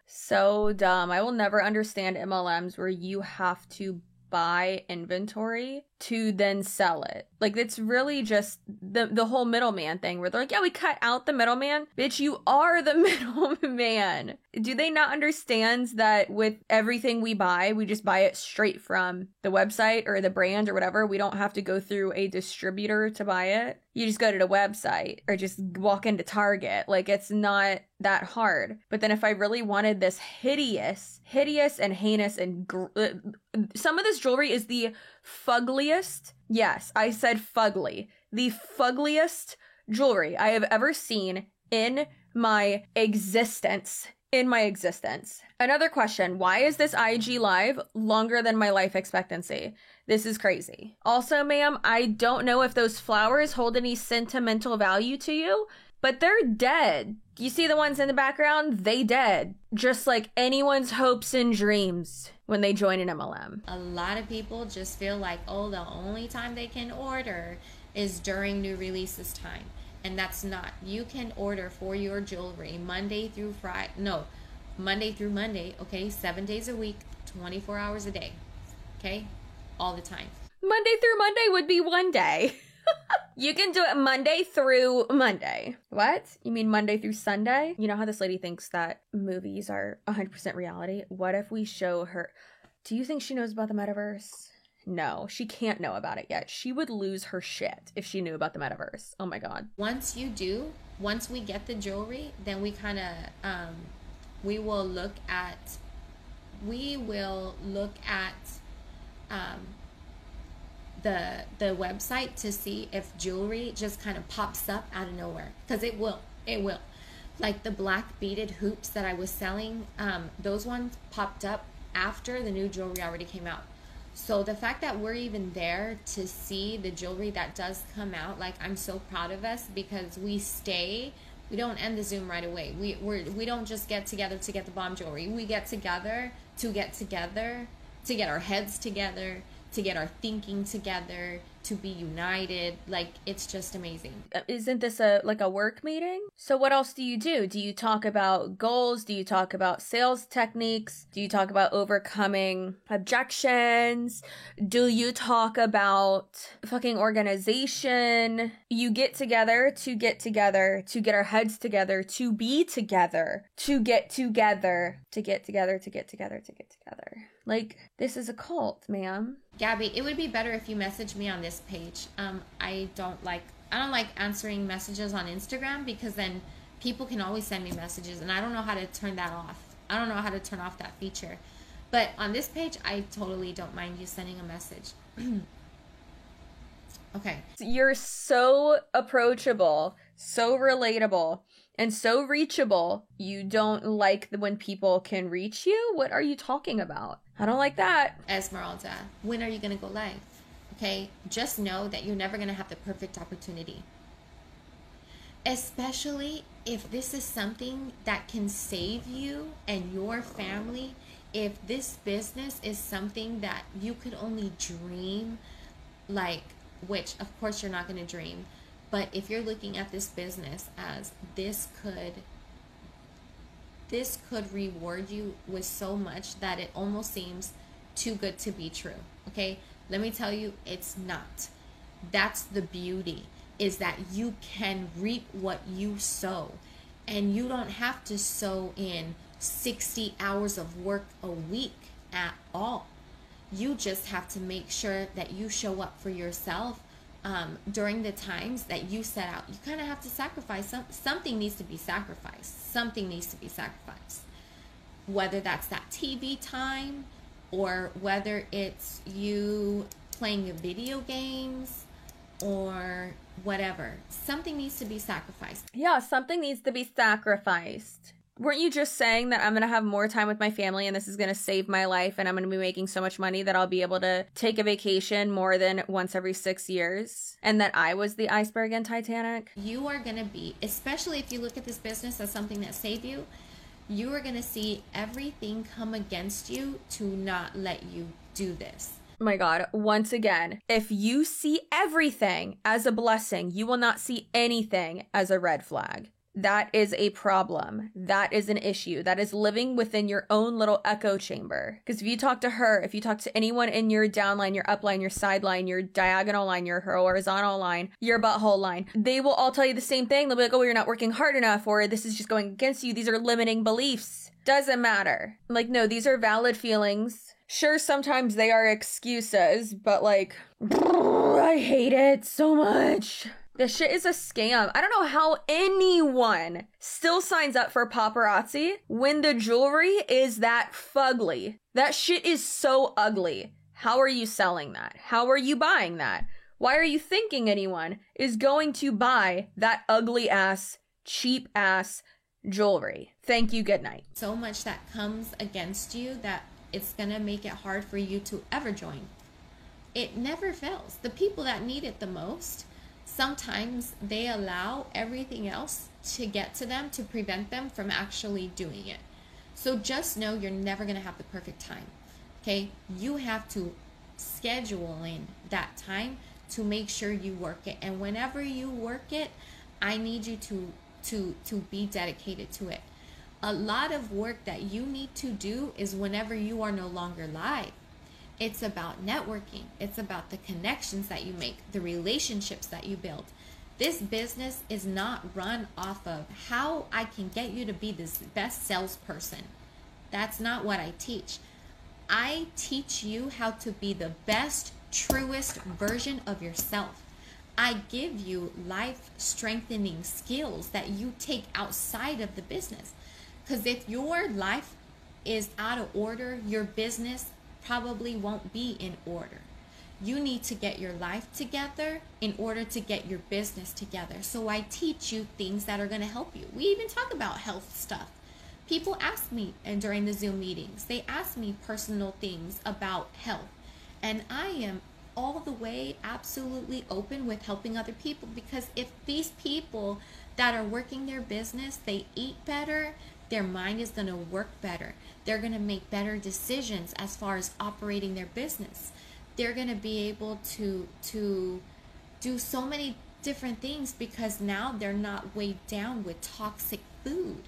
dumb. I will never understand MLMs where you have to buy inventory to then sell it. Like, it's really just the whole middleman thing where they're like, yeah, we cut out the middleman. Bitch, you are the middleman. Do they not understand that with everything we buy, we just buy it straight from the website or the brand or whatever? We don't have to go through a distributor to buy it. You just go to the website or just walk into Target. Like, it's not that hard. But then if I really wanted this hideous and heinous and some of this jewelry is the fuggliest. Yes, I said fugly. The fuggliest jewelry I have ever seen in my existence. Another question. Why is this IG live longer than my life expectancy? This is crazy. Also, ma'am, I don't know if those flowers hold any sentimental value to you, but they're dead. You see the ones in the background? They dead. Just like anyone's hopes and dreams when they join an MLM. A lot of people just feel like, oh, the only time they can order is during new releases time. And that's not. You can order for your jewelry Monday through Monday, okay? 7 days a week, 24 hours a day, okay? All the time. Monday through Monday would be one day. You can do it Monday through Monday. What? You mean Monday through Sunday? You know how this lady thinks that movies are 100% reality? What if we show her... Do you think she knows about the metaverse? No, she can't know about it yet. She would lose her shit if she knew about the metaverse. Oh my God. Once we get the jewelry, then we kind of, we will look at the website to see if jewelry just kind of pops up out of nowhere, because it will. Like the black beaded hoops that I was selling, those ones popped up after the new jewelry already came out. So the fact that we're even there to see the jewelry that does come out, like, I'm so proud of us, because we don't end the Zoom right away. We don't just get together to get the bomb jewelry. We get together to get our heads together, to get our thinking together, to be united. Like, it's just amazing. Isn't this a work meeting? So what else do you do? Do you talk about goals? Do you talk about sales techniques? Do you talk about overcoming objections? Do you talk about fucking organization? You get together, to get our heads together, to be together, to get together. Like, this is a cult, ma'am. Gabby, it would be better if you message me on this page. I don't like answering messages on Instagram, because then people can always send me messages, and I don't know how to turn that off. I don't know how to turn off that feature. But on this page, I totally don't mind you sending a message. Okay. You're so approachable, so relatable, and so reachable. You don't like when people can reach you? What are you talking about? I don't like that. Esmeralda, when are you going to go live? Okay, just know that you're never going to have the perfect opportunity. Especially if this is something that can save you and your family. If this business is something that you could only dream, like, which of course you're not going to dream, but if you're looking at this business as this this could reward you with so much that it almost seems too good to be true. Okay, let me tell you, it's not. That's the beauty, is that you can reap what you sow, and you don't have to sow in 60 hours of work a week at all. You just have to make sure that you show up for yourself during the times that you set out. You kind of have to sacrifice. Something needs to be sacrificed. Something needs to be sacrificed. Whether that's that TV time, or whether it's you playing video games, or whatever. Something needs to be sacrificed. Yeah, something needs to be sacrificed. Weren't you just saying that I'm going to have more time with my family and this is going to save my life and I'm going to be making so much money that I'll be able to take a vacation more than once every 6 years? And that I was the iceberg in Titanic? You are going to be, especially if you look at this business as something that saved you, you are going to see everything come against you to not let you do this. My God, once again, if you see everything as a blessing, you will not see anything as a red flag. That is a problem. That is an issue. That is living within your own little echo chamber. Because if you talk to her, if you talk to anyone in your downline, your upline, your sideline, your diagonal line, your horizontal line, your butthole line, they will all tell you the same thing. They'll be like, oh, you're not working hard enough, or this is just going against you. These are limiting beliefs. Doesn't matter. Like, no, these are valid feelings. Sure, sometimes they are excuses, but like, I hate it so much. This shit is a scam. I don't know how anyone still signs up for paparazzi when the jewelry is that fugly. That shit is so ugly. How are you selling that? How are you buying that? Why are you thinking anyone is going to buy that ugly ass, cheap ass jewelry? Thank you, good night. So much that comes against you that it's gonna make it hard for you to ever join. It never fails. The people that need it the most, sometimes they allow everything else to get to them to prevent them from actually doing it. So just know you're never going to have the perfect time. Okay? You have to schedule in that time to make sure you work it. And whenever you work it, I need you to be dedicated to it. A lot of work that you need to do is whenever you are no longer live. It's about networking. It's about the connections that you make, the relationships that you build. This business is not run off of how I can get you to be this best salesperson. That's not what I teach. I teach you how to be the best, truest version of yourself. I give you life-strengthening skills that you take outside of the business. Because if your life is out of order, your business probably won't be in order. You need to get your life together in order to get your business together. So I teach you things that are going to help you. We even talk about health stuff. People ask me, and during the Zoom meetings, they ask me personal things about health. And I am all the way absolutely open with helping other people, because if these people that are working their business, they eat better, their mind is going to work better. They're going to make better decisions as far as operating their business. They're going to be able to do so many different things because now they're not weighed down with toxic food.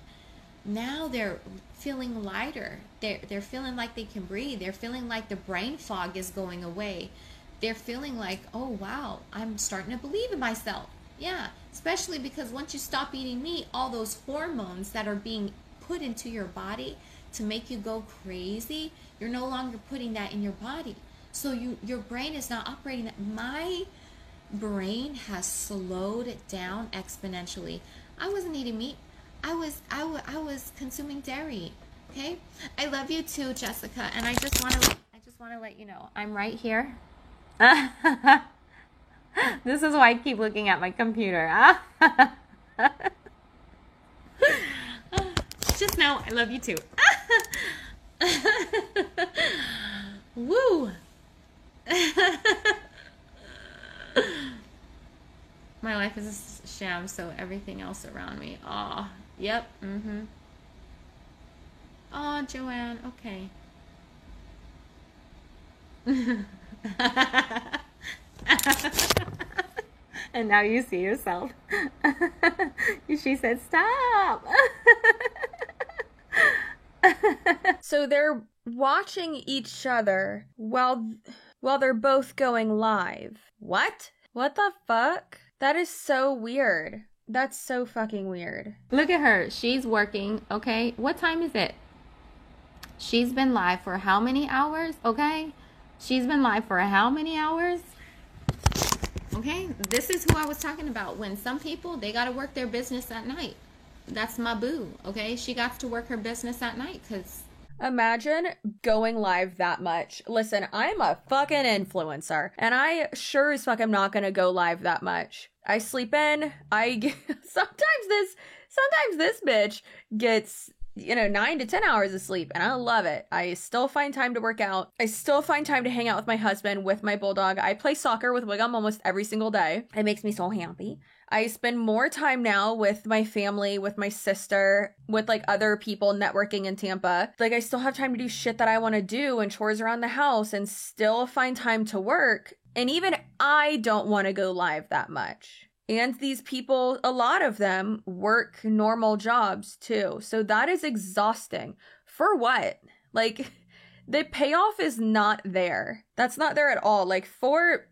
Now they're feeling lighter. They're feeling like they can breathe. They're feeling like the brain fog is going away. They're feeling like, oh wow, I'm starting to believe in myself. Yeah, especially because once you stop eating meat, all those hormones that are being put into your body to make you go crazy, you're no longer putting that in your body. So your brain is not operating that. My brain has slowed down exponentially. I wasn't eating meat. I was consuming dairy. Okay? I love you too, Jessica, and I just want to let you know I'm right here. This is why I keep looking at my computer. Just know I love you too. Woo! My life is a sham, so everything else around me. Aw, yep, Aw, Joanne, okay. And now you see yourself. She said, stop. So they're watching each other while they're both going live. What? What the fuck? That is so weird. That's so fucking weird. Look at her. She's working, okay? What time is it? She's been live for how many hours, okay? She's been live for how many hours? Okay? This is who I was talking about. When some people, they got to work their business at night. That's my boo, okay? She got to work her business at night because... Imagine going live that much. Listen, I'm a fucking influencer, and I sure as fuck am not gonna go live that much. I sleep in. Sometimes this bitch gets 9 to 10 hours of sleep, and I love it. I still find time to work out. I still find time to hang out with my husband, with my bulldog. I play soccer with Wiggum almost every single day. It makes me so happy. I spend more time now with my family, with my sister, with like other people networking in Tampa. Like I still have time to do shit that I want to do and chores around the house and still find time to work. And even I don't want to go live that much. And these people, a lot of them work normal jobs too. So that is exhausting. For what? Like the payoff is not there. That's not there at all. Like for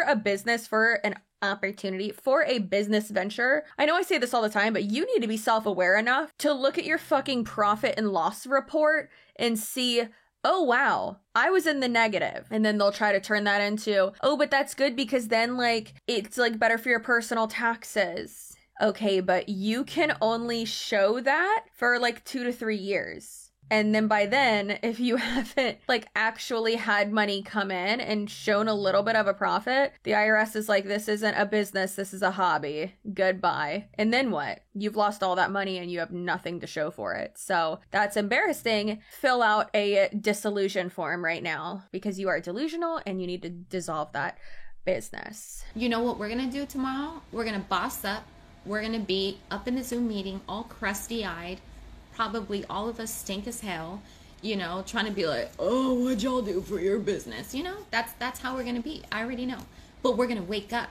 a business, for an opportunity, for a business venture, I know I say this all the time, but you need to be self-aware enough to look at your fucking profit and loss report and see, oh wow, I was in the negative. And then they'll try to turn that into, oh, but that's good because then like it's like better for your personal taxes. Okay, but you can only show that for like 2 to 3 years. And then by then, if you haven't like actually had money come in and shown a little bit of a profit, the IRS is like, this isn't a business, this is a hobby. Goodbye. And then what? You've lost all that money and you have nothing to show for it. So that's embarrassing. Fill out a dissolution form right now because you are delusional and you need to dissolve that business. You know what we're going to do tomorrow? We're going to boss up. We're going to be up in the Zoom meeting all crusty-eyed. Probably all of us stink as hell, trying to be like, oh, what'd y'all do for your business? That's how we're going to be. I already know. But we're going to wake up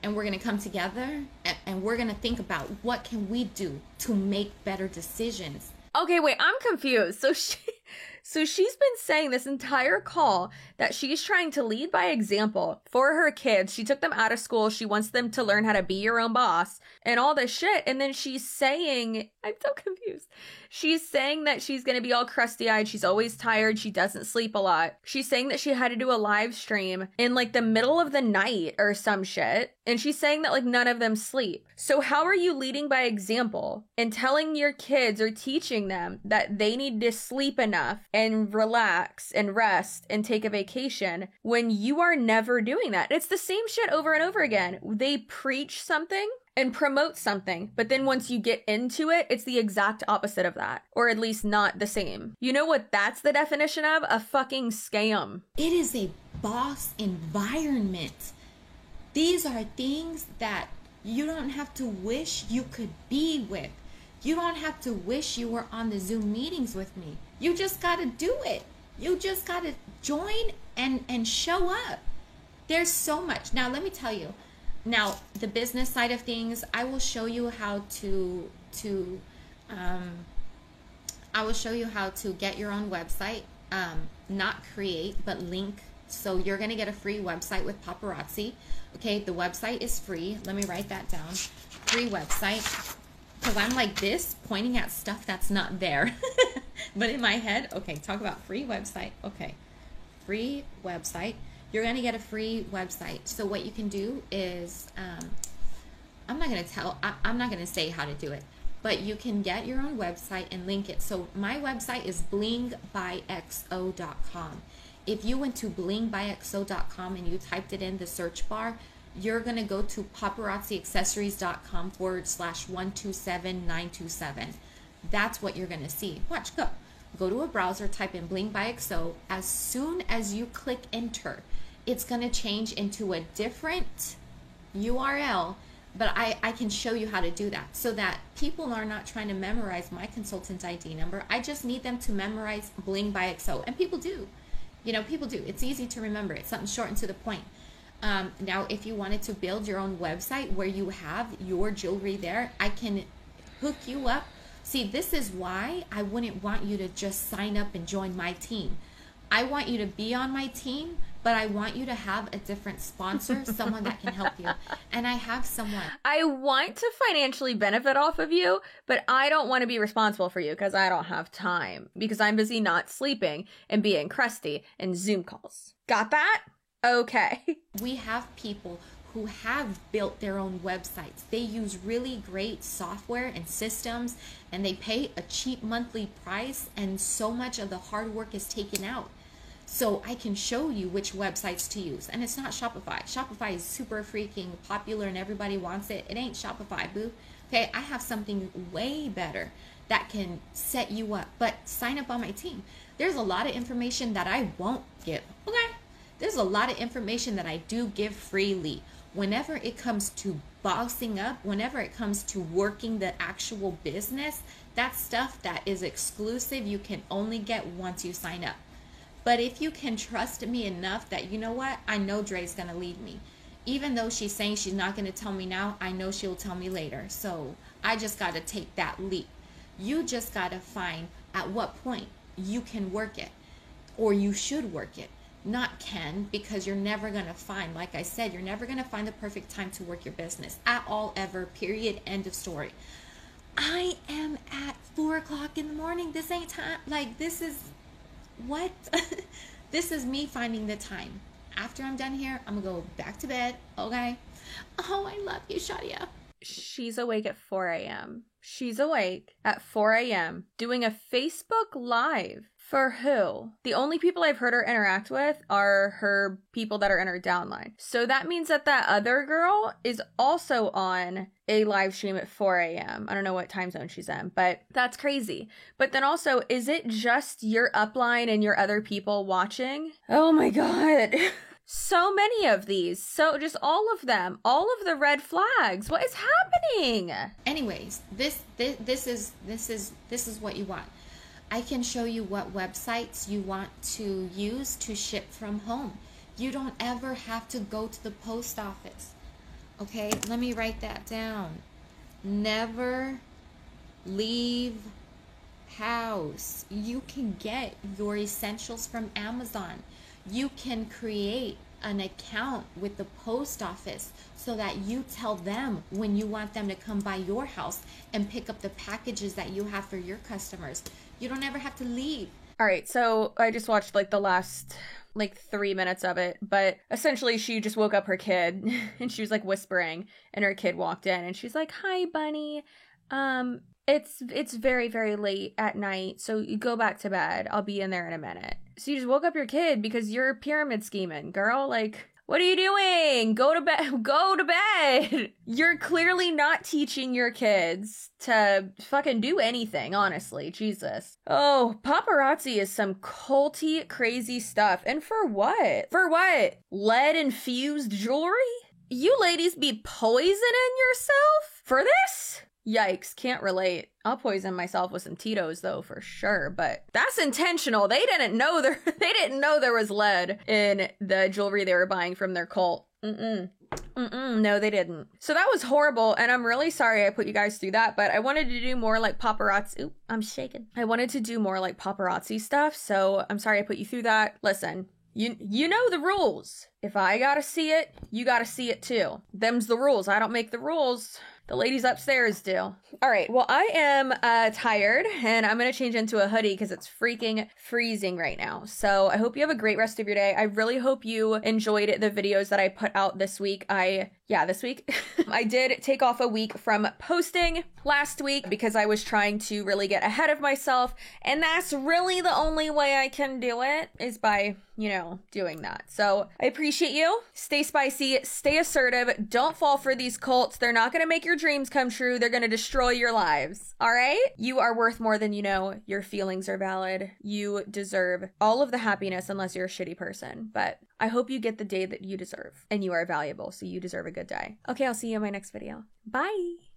and we're going to come together and we're going to think about what can we do to make better decisions. Okay, wait, I'm confused. So she's been saying this entire call that she's trying to lead by example for her kids. She took them out of school. She wants them to learn how to be your own boss and all this shit. And then she's saying, I'm so confused. She's saying that she's going to be all crusty-eyed. She's always tired. She doesn't sleep a lot. She's saying that she had to do a live stream in like the middle of the night or some shit. And she's saying that like none of them sleep. So how are you leading by example and telling your kids or teaching them that they need to sleep enough and relax and rest and take a vacation when you are never doing that? It's the same shit over and over again. They preach something and promote something, but then once you get into it, it's the exact opposite of that, or at least not the same. You know what that's the definition of? A fucking scam. It is a boss environment. These are things that you don't have to wish you could be with. You don't have to wish you were on the Zoom meetings with me. You just got to do it. You just got to join and show up. There's so much. Now, let me tell you. Now, the business side of things, I will show you how to get your own website. Not create, but link. So you're going to get a free website with Paparazzi. Okay, the website is free. Let me write that down. Free website. Because I'm like this, pointing at stuff that's not there. But in my head, okay, talk about free website. Okay, free website. You're going to get a free website. So what you can do is, I'm not going to say how to do it, but you can get your own website and link it. So my website is blingbyxo.com. If you went to blingbyxo.com and you typed it in the search bar, you're going to go to paparazziaccessories.com/127927. That's what you're going to see. Watch, go. Go to a browser, type in Bling by XO. As soon as you click enter, it's going to change into a different URL, but I can show you how to do that so that people are not trying to memorize my consultant ID number. I just need them to memorize Bling by XO. And people do. People do. It's easy to remember. It's something short and to the point. Now, if you wanted to build your own website where you have your jewelry there, I can hook you up See, this is why I wouldn't want you to just sign up and join my team. I want you to be on my team, but I want you to have a different sponsor, someone that can help you. And I have someone. I want to financially benefit off of you, but I don't want to be responsible for you because I don't have time, because I'm busy not sleeping and being crusty in Zoom calls. Got that? Okay. We have people who have built their own websites. They use really great software and systems, and they pay a cheap monthly price, and so much of the hard work is taken out. So I can show you which websites to use. And it's not Shopify. Shopify is super freaking popular and everybody wants it. It ain't Shopify, boo. Okay, I have something way better that can set you up. But sign up on my team. There's a lot of information that I won't give. Okay? There's a lot of information that I do give freely. Whenever it comes to bossing up, whenever it comes to working the actual business, that's stuff that is exclusive. You can only get once you sign up. But if you can trust me enough that, you know what, I know Dre's going to lead me. Even though she's saying she's not going to tell me now, I know she'll tell me later. So I just got to take that leap. You just got to find at what point you can work it, or you should work it. Not can, because you're never going to find, like I said, you're never going to find the perfect time to work your business at all, ever, period, end of story. I am at 4 o'clock in the morning. This ain't time. Like, this is... what? This is me finding the time. After I'm done here, I'm gonna go back to bed. Okay? Oh, I love you, Shadia. She's awake at 4 a.m. She's awake at 4 a.m. doing a Facebook Live. For who? The only people I've heard her interact with are her people that are in her downline. So that means that that other girl is also on a live stream at 4 a.m. I don't know what time zone she's in, but that's crazy. But then also, is it just your upline and your other people watching? Oh my God. So many of these. So just all of them. All of the red flags. What is happening? Anyways, this is what you want. I can show you what websites you want to use to ship from home. You don't ever have to go to the post office. Okay, let me write that down. Never leave house. You can get your essentials from Amazon. You can create an account with the post office so that you tell them when you want them to come by your house and pick up the packages that you have for your customers. You don't ever have to leave. All right, so I just watched like the last 3 minutes of it, but essentially she just woke up her kid and she was like whispering, and her kid walked in and she's like, "Hi, bunny. It's very, very late at night, so you go back to bed. I'll be in there in a minute." So you just woke up your kid because you're pyramid scheming, girl. Like, what are you doing? Go to bed. Go to bed. You're clearly not teaching your kids to fucking do anything, honestly. Jesus. Oh, paparazzi is some culty, crazy stuff. And for what? For what? Lead-infused jewelry? You ladies be poisoning yourself for this? Yikes, can't relate. I'll poison myself with some Tito's though, for sure, but that's intentional. They didn't know there was lead in the jewelry they were buying from their cult. No, they didn't. So that was horrible, and I'm really sorry I put you guys through that, but I wanted to do more like paparazzi. Ooh, I'm shaking. I wanted to do more like paparazzi stuff, so I'm sorry I put you through that. Listen, you know the rules. If I gotta see it, you gotta see it too. Them's the rules. I don't make the rules. The ladies upstairs do. All right, well, I am tired, and I'm going to change into a hoodie because it's freaking freezing right now. So I hope you have a great rest of your day. I really hope you enjoyed the videos that I put out this week. This week. I did take off a week from posting last week because I was trying to really get ahead of myself, and that's really the only way I can do it is by, doing that. So I appreciate you. Stay spicy, stay assertive, don't fall for these cults. They're not going to make your dreams come true. They're going to destroy your lives. All right? You are worth more than you know. Your feelings are valid. You deserve all of the happiness unless you're a shitty person. But I hope you get the day that you deserve, and you are valuable. So you deserve a good day. Okay, I'll see you in my next video. Bye.